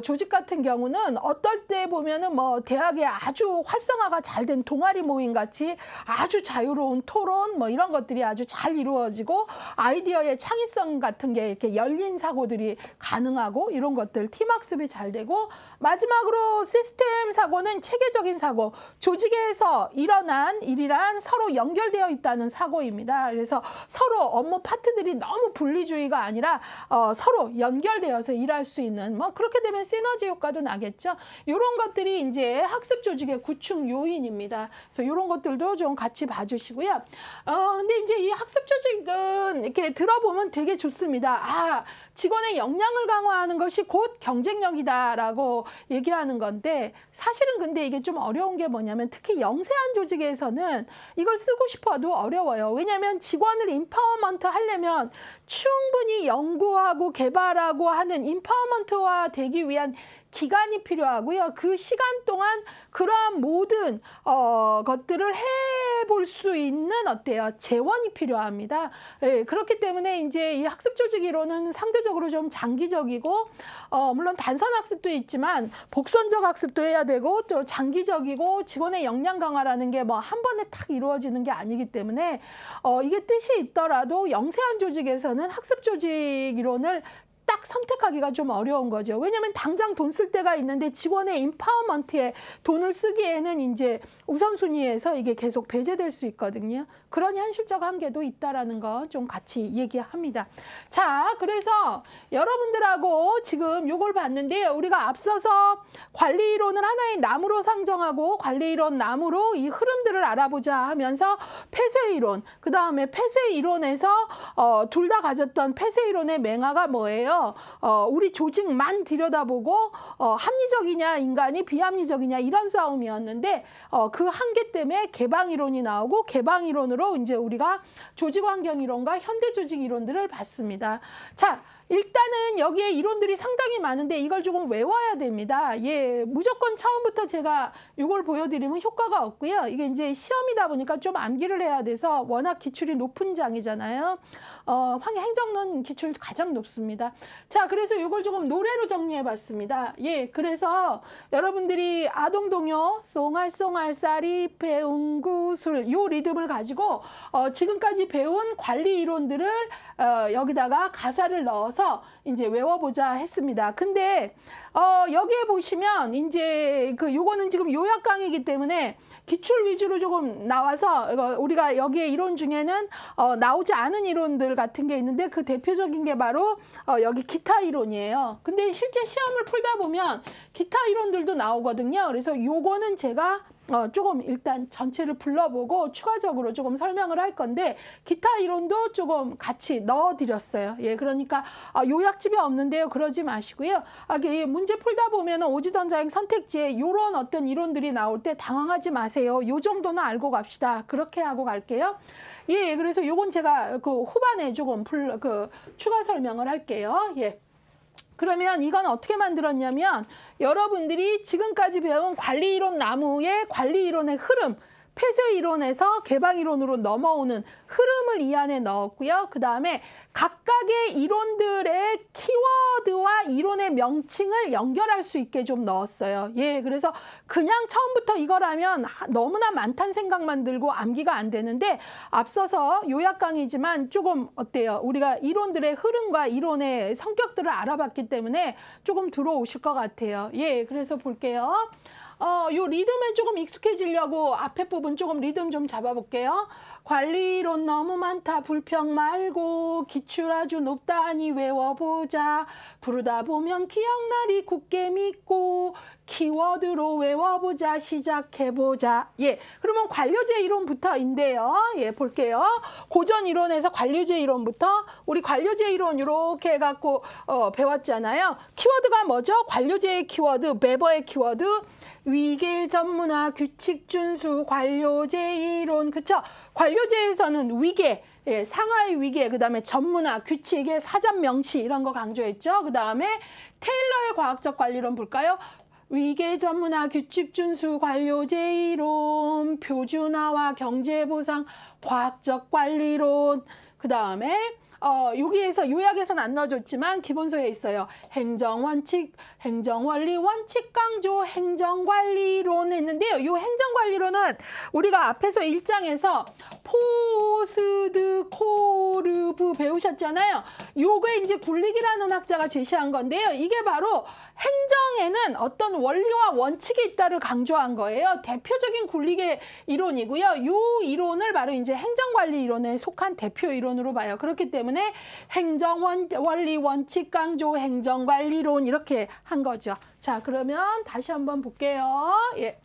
조직 같은 경우는 어떨 때 보면은 뭐 대학에 아주 활성화가 잘 된 동아리 모임 같이 아주 자유로운 토론 뭐 이런 것들이 아주 잘 이루어지고 아이디어의 창의성 같은 게 이렇게 열린 사고들이 가능하고 이런 것들 팀 학습이 잘 되고 마지막으로 시스템 사고는 체계적인 사고, 조직에서 일어난 일이란 서로 연결되어 있다는 사고입니다. 그래서 서로 업무 파트들이 너무 분리주의가 아니라 서로 연결되어서 일할 수 있는 뭐 그렇게 되면 시너지 효과도 나겠죠. 이런 것들이 이제 학습 조직의 구축 요인입니다. 그래서 이런 것들도 좀 같이 봐주시고요. 근데 이제 이 학습 조직은 이렇게 들어보면 되게 좋습니다. 아, 직원의 역량을 강화하는 것이 곧 경쟁력이다라고 얘기하는 건데 사실은 근데 이게 좀 어려운 게 뭐냐면 특히 영세한 조직에서는 이걸 쓰고 싶어도 어려워요. 왜냐하면 직원을 임파워먼트 하려면 충분히 연구하고 개발하고 하는 임파워먼트화 되기 위한 기간이 필요하고요. 그 시간 동안 그러한 모든 것들을 해볼 수 있는 어때요? 재원이 필요합니다. 예, 그렇기 때문에 이제 이 학습 조직 이론은 상대적으로 좀 장기적이고 물론 단선 학습도 있지만 복선적 학습도 해야 되고 또 장기적이고 직원의 역량 강화라는 게 뭐 한 번에 탁 이루어지는 게 아니기 때문에 이게 뜻이 있더라도 영세한 조직에서는 학습 조직 이론을 딱 선택하기가 좀 어려운 거죠. 왜냐하면 당장 돈 쓸 때가 있는데 직원의 임파워먼트에 돈을 쓰기에는 이제 우선순위에서 이게 계속 배제될 수 있거든요. 그런 현실적 한계도 있다라는 거 좀 같이 얘기합니다. 자, 그래서 여러분들하고 지금 요걸 봤는데요. 우리가 앞서서 관리 이론을 하나의 나무로 상정하고 관리 이론 나무로 이 흐름들을 알아보자 하면서 폐쇄 이론, 그 다음에 폐쇄 이론에서 둘 다 가졌던 폐쇄 이론의 맹아가 뭐예요? 우리 조직만 들여다보고 합리적이냐 인간이 비합리적이냐 이런 싸움이었는데 그 한계 때문에 개방 이론이 나오고 개방 이론으로 이제 우리가 조직 환경 이론과 현대 조직 이론들을 봤습니다. 자, 일단은 여기에 이론들이 상당히 많은데 이걸 조금 외워야 됩니다. 예, 무조건 처음부터 제가 이걸 보여드리면 효과가 없고요. 이게 이제 시험이다 보니까 좀 암기를 해야 돼서 워낙 기출이 높은 장이잖아요. 행정론 기출 가장 높습니다. 자, 그래서 이걸 조금 노래로 정리해 봤습니다. 예, 그래서 여러분들이 아동동요, 쏭알쏭알 쌀이 배운 구슬 요 리듬을 가지고 지금까지 배운 관리 이론들을 여기다가 가사를 넣어서 이제 외워보자 했습니다. 근데 여기에 보시면 이제 요거는 지금 요약 강의이기 때문에 기출 위주로 조금 나와서 우리가 여기에 이론 중에는 나오지 않은 이론들 같은 게 있는데 그 대표적인 게 바로 여기 기타 이론이에요. 근데 실제 시험을 풀다 보면 기타 이론들도 나오거든요. 그래서 요거는 제가 조금 일단 전체를 불러보고 추가적으로 조금 설명을 할 건데 기타 이론도 조금 같이 넣어드렸어요. 예, 그러니까 요약집이 없는데요. 그러지 마시고요. 문제 풀다 보면 오지전자행 선택지에 이런 어떤 이론들이 나올 때 당황하지 마세요. 요 정도는 알고 갑시다. 그렇게 하고 갈게요. 예, 그래서 요건 제가 그 후반에 조금 추가 설명을 할게요. 예. 그러면 이건 어떻게 만들었냐면 여러분들이 지금까지 배운 관리이론 나무의 관리이론의 흐름, 폐쇄이론에서 개방이론으로 넘어오는 흐름을 이 안에 넣었고요. 그 다음에 각각의 이론들의 키워드와 이론의 명칭을 연결할 수 있게 좀 넣었어요. 예, 그래서 그냥 처음부터 이거라면 너무나 많다는 생각만 들고 암기가 안 되는데 앞서서 요약 강의지만 조금 어때요? 우리가 이론들의 흐름과 이론의 성격들을 알아봤기 때문에 조금 들어오실 것 같아요. 예, 그래서 볼게요. 요 리듬에 조금 익숙해지려고 앞에 부분 조금 리듬 좀 잡아볼게요. 관리이론 너무 많다 불평 말고 기출 아주 높다니 외워보자. 부르다 보면 기억나리 굳게 믿고 키워드로 외워보자. 시작해보자. 예, 그러면 관료제 이론부터인데요. 예, 볼게요. 고전 이론에서 관료제 이론부터 우리 관료제 이론 이렇게 해갖고 배웠잖아요. 키워드가 뭐죠? 관료제의 키워드, 매버의 키워드. 위계 전문화 규칙 준수 관료제 이론 그쵸? 관료제에서는 위계 예, 상하의 위계 그다음에 전문화 규칙의 사전 명시 이런 거 강조했죠. 그다음에 테일러의 과학적 관리론 볼까요? 위계 전문화 규칙 준수 관료제 이론 표준화와 경제 보상 과학적 관리론 그다음에 여기에서 요약에서는 안 넣어줬지만 기본서에 있어요. 행정원칙, 행정원리, 원칙 강조, 행정관리론 했는데요. 이 행정관리론은 우리가 앞에서 1장에서 포스드 코르브 배우셨잖아요. 요게 이제 굴릭이라는 학자가 제시한 건데요. 이게 바로 행정에는 어떤 원리와 원칙이 있다를 강조한 거예요. 대표적인 굴릭의 이론이고요. 이 이론을 바로 이제 행정관리 이론에 속한 대표 이론으로 봐요. 그렇기 때문에 행정원리 원칙 강조 행정관리론 이렇게 한 거죠. 자, 그러면 다시 한번 볼게요. 예.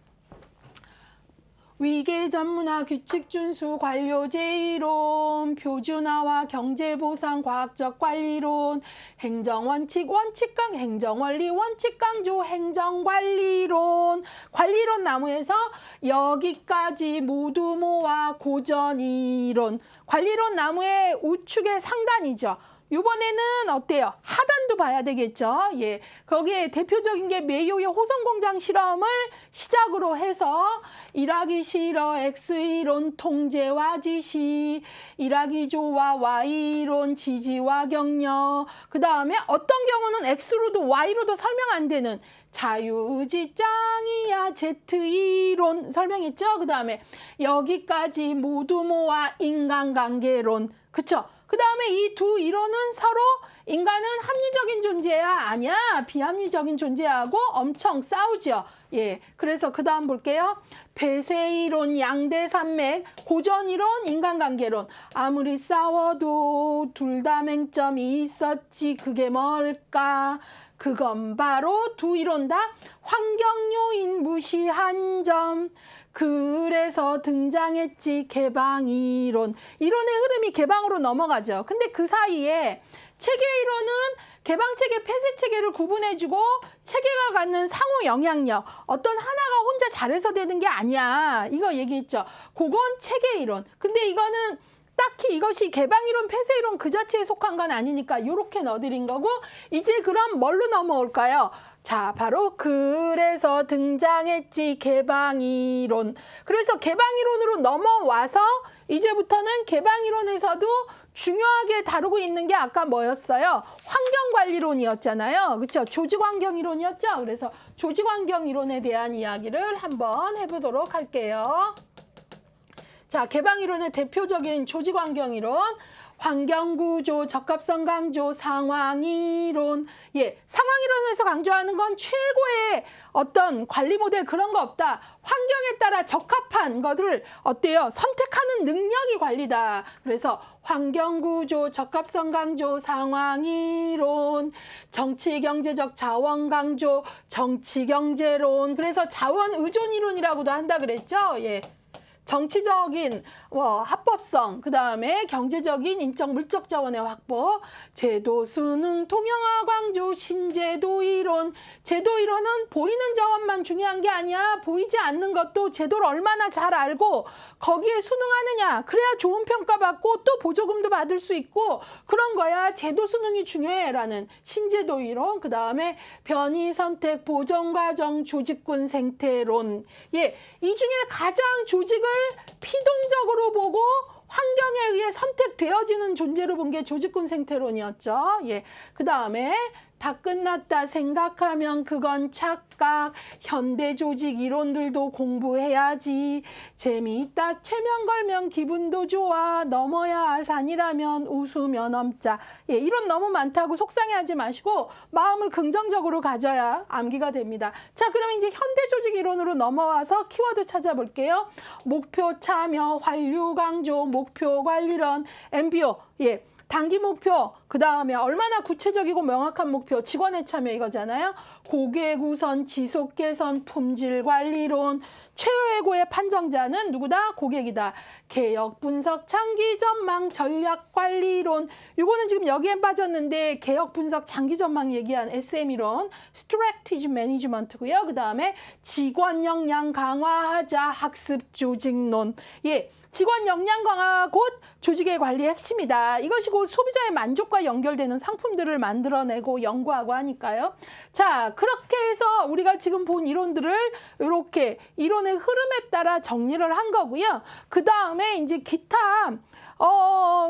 위계 전문화 규칙 준수 관료제 이론 표준화와 경제보상 과학적 관리론 행정원칙 원칙강 행정원리 원칙 강조 행정관리론 관리론 나무에서 여기까지 모두 모아 고전이론 관리론 나무의 우측의 상단이죠. 이번에는 어때요? 하단도 봐야 되겠죠. 예, 거기에 대표적인 게 메이오의 호성공장 실험을 시작으로 해서 일하기 싫어 X이론 통제와 지시, 일하기 좋아 Y이론 지지와 격려, 그 다음에 어떤 경우는 X로도 Y로도 설명 안 되는 자유의지 짱이야 Z이론 설명했죠. 그 다음에 여기까지 모두 모아 인간관계론, 그쵸? 그 다음에 이 두 이론은 서로 인간은 합리적인 존재야 아니야 비합리적인 존재하고 엄청 싸우죠. 예, 그래서 그 다음 볼게요. 폐쇄이론 양대산맥 고전이론 인간관계론 아무리 싸워도 둘 다 맹점이 있었지 그게 뭘까? 그건 바로 두 이론 다 환경요인 무시한 점. 그래서 등장했지 개방이론. 이론의 흐름이 개방으로 넘어가죠. 근데 그 사이에 체계이론은 개방체계, 폐쇄체계를 구분해주고 체계가 갖는 상호 영향력. 어떤 하나가 혼자 잘해서 되는 게 아니야. 이거 얘기했죠. 그건 체계이론. 근데 이거는 딱히 이것이 개방이론, 폐쇄이론 그 자체에 속한 건 아니니까 이렇게 넣어드린 거고 이제 그럼 뭘로 넘어올까요? 자, 바로 그래서 등장했지 개방이론. 그래서 개방이론으로 넘어와서 이제부터는 개방이론에서도 중요하게 다루고 있는 게 아까 뭐였어요? 환경관리론이었잖아요. 그렇죠? 조직환경이론이었죠? 그래서 조직환경이론에 대한 이야기를 한번 해보도록 할게요. 자, 개방이론의 대표적인 조직환경이론. 환경구조, 적합성 강조, 상황이론. 예, 상황이론에서 강조하는 건 최고의 어떤 관리 모델 그런 거 없다. 환경에 따라 적합한 것을 어때요? 선택하는 능력이 관리다. 그래서 환경구조, 적합성 강조, 상황이론, 정치경제적 자원 강조, 정치경제론. 그래서 자원의존이론이라고도 한다 그랬죠? 예. 정치적인 합법성, 그 다음에 경제적인 인적 물적 자원의 확보, 제도 수능 통영화 강조, 신제도 이론. 제도 이론은 보이는 자원만 중요한 게 아니야. 보이지 않는 것도 제도를 얼마나 잘 알고 거기에 수능하느냐. 그래야 좋은 평가 받고 또 보조금도 받을 수 있고 그런 거야. 제도 수능이 중요해라는 신제도 이론. 그 다음에 변이 선택 보정 과정 조직군 생태론. 예, 이 중에 가장 조직을 피동적으로 보고 환경에 의해 선택되어지는 존재로 본 게 조직군 생태론이었죠. 예. 그 다음에 다 끝났다 생각하면 그건 착각. 현대 조직 이론들도 공부해야지. 재미있다 체면 걸면 기분도 좋아. 넘어야 할 산이라면 웃으며 넘자. 예, 이론 너무 많다고 속상해하지 마시고 마음을 긍정적으로 가져야 암기가 됩니다. 자, 그럼 이제 현대 조직 이론으로 넘어와서 키워드 찾아볼게요. 목표 참여, 환류 강조, 목표 관리론, MBO. 예. 단기 목표, 그 다음에 얼마나 구체적이고 명확한 목표, 직원의 참여 이거잖아요. 고객 우선, 지속 개선, 품질 관리론, 최고의 판정자는 누구다? 고객이다. 개혁 분석, 장기 전망, 전략 관리론. 이거는 지금 여기에 빠졌는데 개혁 분석, 장기 전망 얘기한 SM이론, Strategic Management고요. 그 다음에 직원 역량 강화하자, 학습 조직론. 예. 직원 역량 강화 곧 조직의 관리의 핵심이다. 이것이 곧 소비자의 만족과 연결되는 상품들을 만들어내고 연구하고 하니까요. 자, 그렇게 해서 우리가 지금 본 이론들을 이렇게 이론의 흐름에 따라 정리를 한 거고요. 그 다음에 이제 기타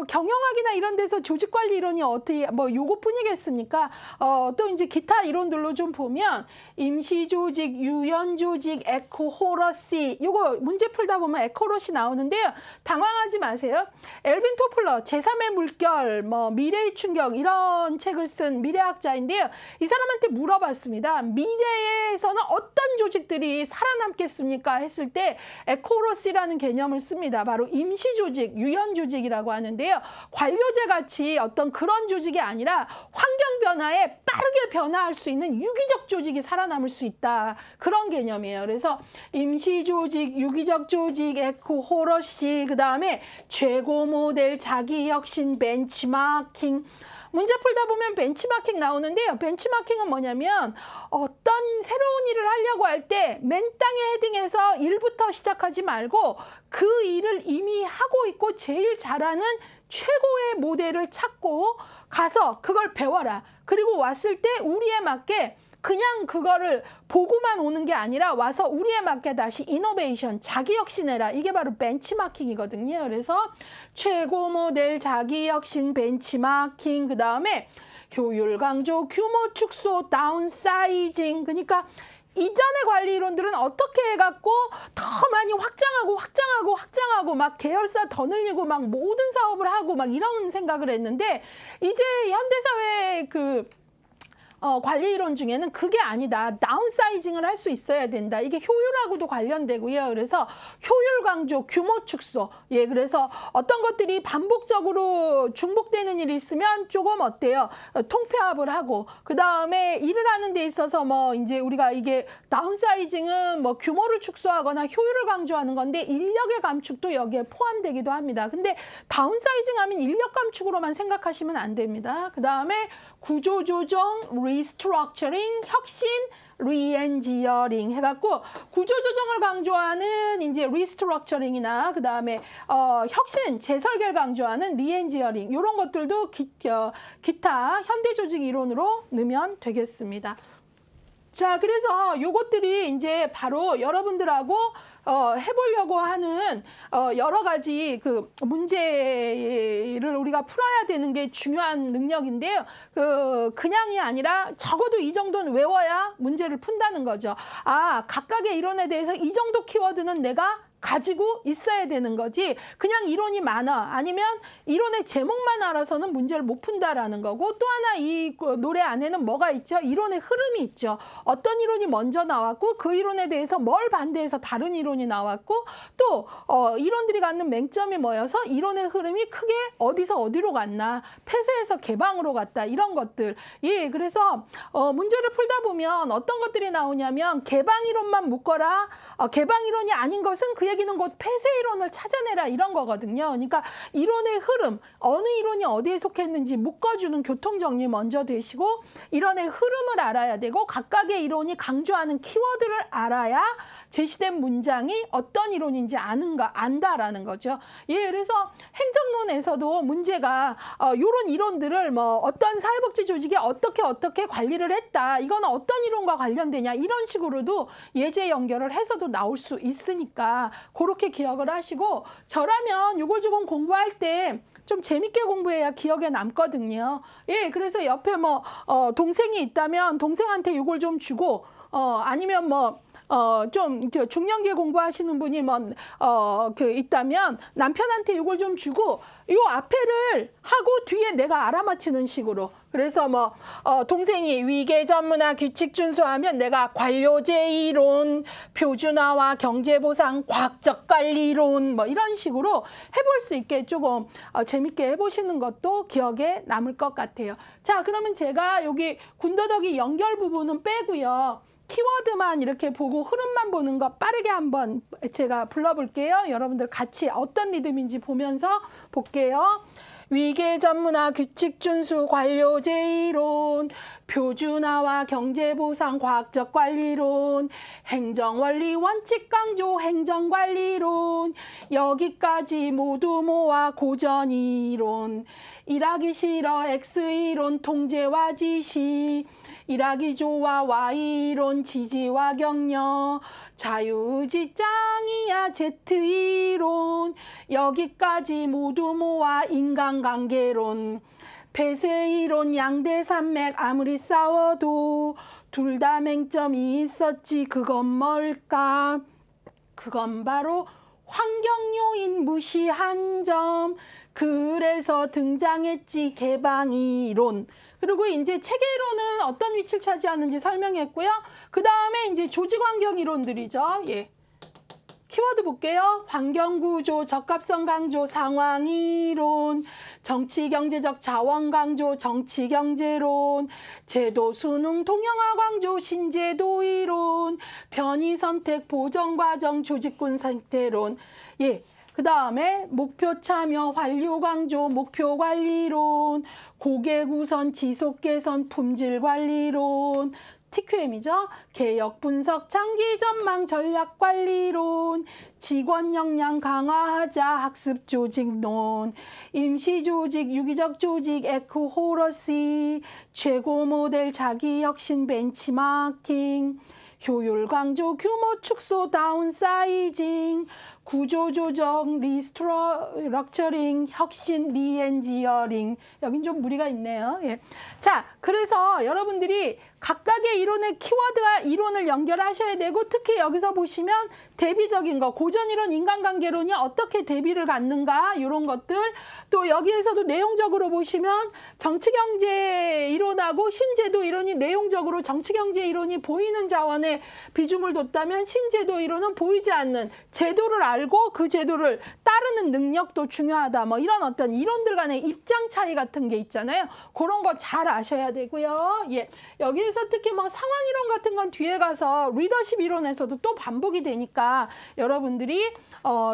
경영학이나 이런 데서 조직관리 이론이 어떻게 요거뿐이겠습니까? 또 이제 기타 이론들로 좀 보면 임시조직, 유연조직, 에코호러시. 요거 문제 풀다 보면 에코호러시 나오는데요. 당황하지 마세요. 엘빈 토플러 제3의 물결, 미래의 충격 이런 책을 쓴 미래학자인데요. 이 사람한테 물어봤습니다. 미래에서는 어떤 조직들이 살아남겠습니까? 했을 때 에코호러시라는 개념을 씁니다. 바로 임시조직, 유연조직 이라고 하는데요. 관료제 같이 어떤 그런 조직이 아니라 환경 변화에 빠르게 변화할 수 있는 유기적 조직이 살아남을 수 있다. 그런 개념이에요. 그래서 임시조직, 유기적 조직, 에코호러시, 그 다음에 최고 모델, 자기혁신, 벤치마킹. 문제 풀다 보면 벤치마킹 나오는데요. 벤치마킹은 뭐냐면 어떤 새로운 일을 하려고 할 때 맨 땅에 헤딩해서 일부터 시작하지 말고 그 일을 이미 하고 있고 제일 잘하는 최고의 모델을 찾고 가서 그걸 배워라. 그리고 왔을 때 우리에 맞게 그냥 그거를 보고만 오는 게 아니라 와서 우리에 맞게 다시 이노베이션, 자기혁신해라. 이게 바로 벤치마킹이거든요. 그래서 최고 모델, 자기혁신, 벤치마킹, 그 다음에 효율 강조, 규모 축소, 다운사이징. 그러니까 이전의 관리 이론들은 어떻게 해갖고 더 많이 확장하고 막 계열사 더 늘리고 막 모든 사업을 하고 막 이런 생각을 했는데 이제 현대사회 관리 이론 중에는 그게 아니다. 다운사이징을 할 수 있어야 된다. 이게 효율하고도 관련되고요. 그래서 효율 강조, 규모 축소. 예, 그래서 어떤 것들이 반복적으로 중복되는 일이 있으면 조금 어때요? 통폐합을 하고 그 다음에 일을 하는 데 있어서 이제 우리가 이게 다운사이징은 규모를 축소하거나 효율을 강조하는 건데 인력의 감축도 여기에 포함되기도 합니다. 근데 다운사이징 하면 인력 감축으로만 생각하시면 안 됩니다. 그 다음에 구조조정, 리스트럭처링, 혁신, 리엔지어링 해갖고 구조조정을 강조하는 이제 리스트럭처링이나 그 다음에 혁신, 재설계를 강조하는 리엔지어링 이런 것들도 기타 현대조직 이론으로 넣으면 되겠습니다. 자, 그래서 요것들이 이제 바로 여러분들하고 해보려고 하는 여러 가지 그 문제를 우리가 풀어야 되는 게 중요한 능력인데요. 그냥이 아니라 적어도 이 정도는 외워야 문제를 푼다는 거죠. 아, 각각의 이론에 대해서 이 정도 키워드는 내가 가지고 있어야 되는 거지. 그냥 이론이 많아. 아니면 이론의 제목만 알아서는 문제를 못 푼다라는 거고, 또 하나 이 노래 안에는 뭐가 있죠? 이론의 흐름이 있죠. 어떤 이론이 먼저 나왔고 그 이론에 대해서 뭘 반대해서 다른 이론이 나왔고, 또 이론들이 갖는 맹점이 뭐여서 이론의 흐름이 크게 어디서 어디로 갔나, 폐쇄해서 개방으로 갔다, 이런 것들. 예, 그래서 문제를 풀다 보면 어떤 것들이 나오냐면 개방 이론만 묶어라. 개방 이론이 아닌 것은 그 얘기는 곧 폐쇄 이론을 찾아내라, 이런 거거든요. 그러니까 이론의 흐름, 어느 이론이 어디에 속했는지 묶어주는 교통정리 먼저 되시고, 이론의 흐름을 알아야 되고 각각의 이론이 강조하는 키워드를 알아야 제시된 문장이 어떤 이론인지 안다라는 거죠. 예, 그래서 행정론에서도 문제가 이런 이론들을 뭐 어떤 사회복지 조직이 어떻게 관리를 했다, 이건 어떤 이론과 관련되냐, 이런 식으로도 예제 연결을 해서도 나올 수 있으니까 그렇게 기억을 하시고, 저라면 이걸 조금 공부할 때 좀 재밌게 공부해야 기억에 남거든요. 예, 그래서 옆에 뭐 동생이 있다면 동생한테 이걸 좀 주고, 아니면 뭐 좀 중년기에 공부하시는 분이 있다면 남편한테 이걸 좀 주고, 요 앞에를 하고 뒤에 내가 알아맞히는 식으로. 그래서 동생이 위계 전문화 규칙 준수하면 내가 관료제 이론, 표준화와 경제보상, 과학적 관리 이론, 이런 식으로 해볼 수 있게 조금 재밌게 해보시는 것도 기억에 남을 것 같아요. 자, 그러면 제가 여기 군더더기 연결 부분은 빼고요. 키워드만 이렇게 보고 흐름만 보는 거 빠르게 한번 제가 불러볼게요. 여러분들 같이 어떤 리듬인지 보면서 볼게요. 위계 전문화 규칙 준수 관료제 이론, 표준화와 경제보상 과학적 관리론, 행정원리 원칙 강조 행정관리론, 여기까지 모두 모아 고전이론, 일하기 싫어 X이론 통제와 지시, 일하기 좋아 Y이론 지지와 격려, 자유의지 짱이야 Z이론, 여기까지 모두 모아 인간관계론, 폐쇄이론 양대산맥 아무리 싸워도 둘 다 맹점이 있었지, 그건 뭘까? 그건 바로 환경요인 무시한 점, 그래서 등장했지 개방이론. 그리고 이제 체계이론은 어떤 위치를 차지하는지 설명했고요. 그 다음에 이제 조직환경 이론들이죠. 예. 키워드 볼게요. 환경구조, 적합성 강조, 상황이론, 정치경제적 자원 강조, 정치경제론, 제도 수능 통영화 강조, 신제도 이론, 편의선택 보정과정, 조직군 상태론. 예. 그 다음에 목표 참여, 완료 강조, 목표 관리론, 고객 우선, 지속 개선, 품질 관리론, TQM이죠. 개혁 분석, 장기 전망, 전략 관리론, 직원 역량 강화하자, 학습 조직론, 임시 조직, 유기적 조직, 에코호러시, 최고 모델 자기 혁신 벤치마킹, 효율 강조, 규모 축소, 다운사이징, 구조 조정, 리스트럭처링, 혁신, 리엔지어링. 여긴 좀 무리가 있네요. 예. 자, 그래서 여러분들이 각각의 이론의 키워드와 이론을 연결하셔야 되고, 특히 여기서 보시면 대비적인 거, 고전이론, 인간관계론이 어떻게 대비를 갖는가, 이런 것들. 또 여기에서도 내용적으로 보시면 정치경제 이론하고 신제도 이론이 내용적으로 정치경제 이론이 보이는 자원에 비중을 뒀다면, 신제도 이론은 보이지 않는 제도를 알고 그 제도를 따르는 능력도 중요하다. 이런 어떤 이론들 간의 입장 차이 같은 게 있잖아요. 그런 거 잘 아셔야 되고요. 예. 여기에서 특히 상황 이론 같은 건 뒤에 가서 리더십 이론에서도 또 반복이 되니까 여러분들이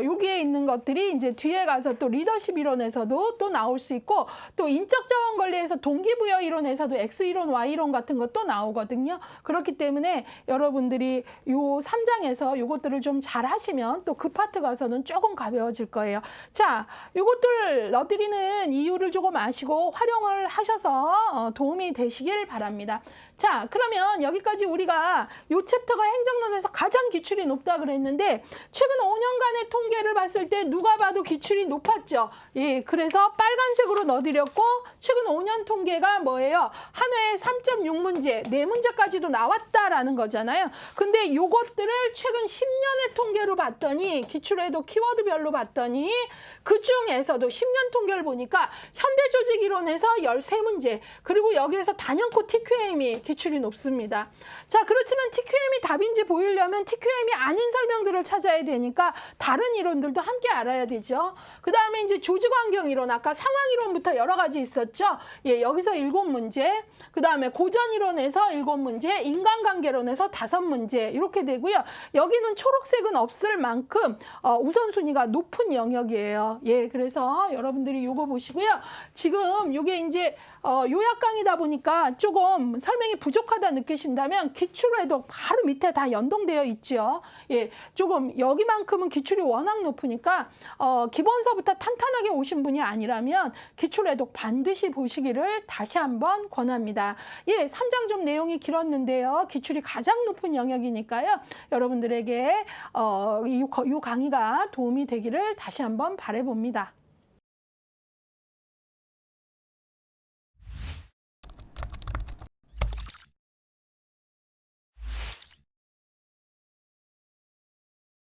여기에 있는 것들이 이제 뒤에 가서 또 리더십 이론에서도 또 나올 수 있고, 또 인적 자원 관리에서 동기부여 이론에서도 X이론, Y이론 같은 것도 나오거든요. 그렇기 때문에 여러분들이 요 3장에서 요것들을 좀 잘 하시면 또 그 파트 가서는 조금 가벼워질 거예요. 자, 요것들 넣어드리는 이유를 조금 아시고 활용을 하셔서 도움이 되시길 바랍니다. 자, 자, 그러면 여기까지 우리가 요 챕터가 행정론에서 가장 기출이 높다 그랬는데 최근 5년간의 통계를 봤을 때 누가 봐도 기출이 높았죠. 예, 그래서 빨간색으로 넣어드렸고 최근 5년 통계가 뭐예요? 한 회에 3.6문제, 4문제까지도 나왔다라는 거잖아요. 근데 요것들을 최근 10년의 통계로 봤더니 기출에도 키워드별로 봤더니 그 중에서도 10년 통계를 보니까 현대조직이론에서 13문제, 그리고 여기에서 단연코 TQM이 기출이 높습니다. 자, 그렇지만 TQM이 답인지 보이려면 TQM이 아닌 설명들을 찾아야 되니까 다른 이론들도 함께 알아야 되죠. 그 다음에 이제 조직환경이론, 아까 상황이론부터 여러 가지 있었죠. 예, 여기서 7문제, 그 다음에 고전이론에서 7문제, 인간관계론에서 5문제 이렇게 되고요. 여기는 초록색은 없을 만큼 우선순위가 높은 영역이에요. 예, 그래서 여러분들이 요거 보시고요. 지금 요게 이제 요약 강의다 보니까 조금 설명이 부족하다 느끼신다면 기출에도 바로 밑에 다 연동되어 있죠. 예, 조금 여기만큼은 기출이 워낙 높으니까 기본서부터 탄탄하게 오신 분이 아니라면 기출에도 반드시 보시기를 다시 한번 권합니다. 예, 3장 좀 내용이 길었는데요. 기출이 가장 높은 영역이니까요. 여러분들에게 이 강의가 도움이 되기를 다시 한번 바라봅니다.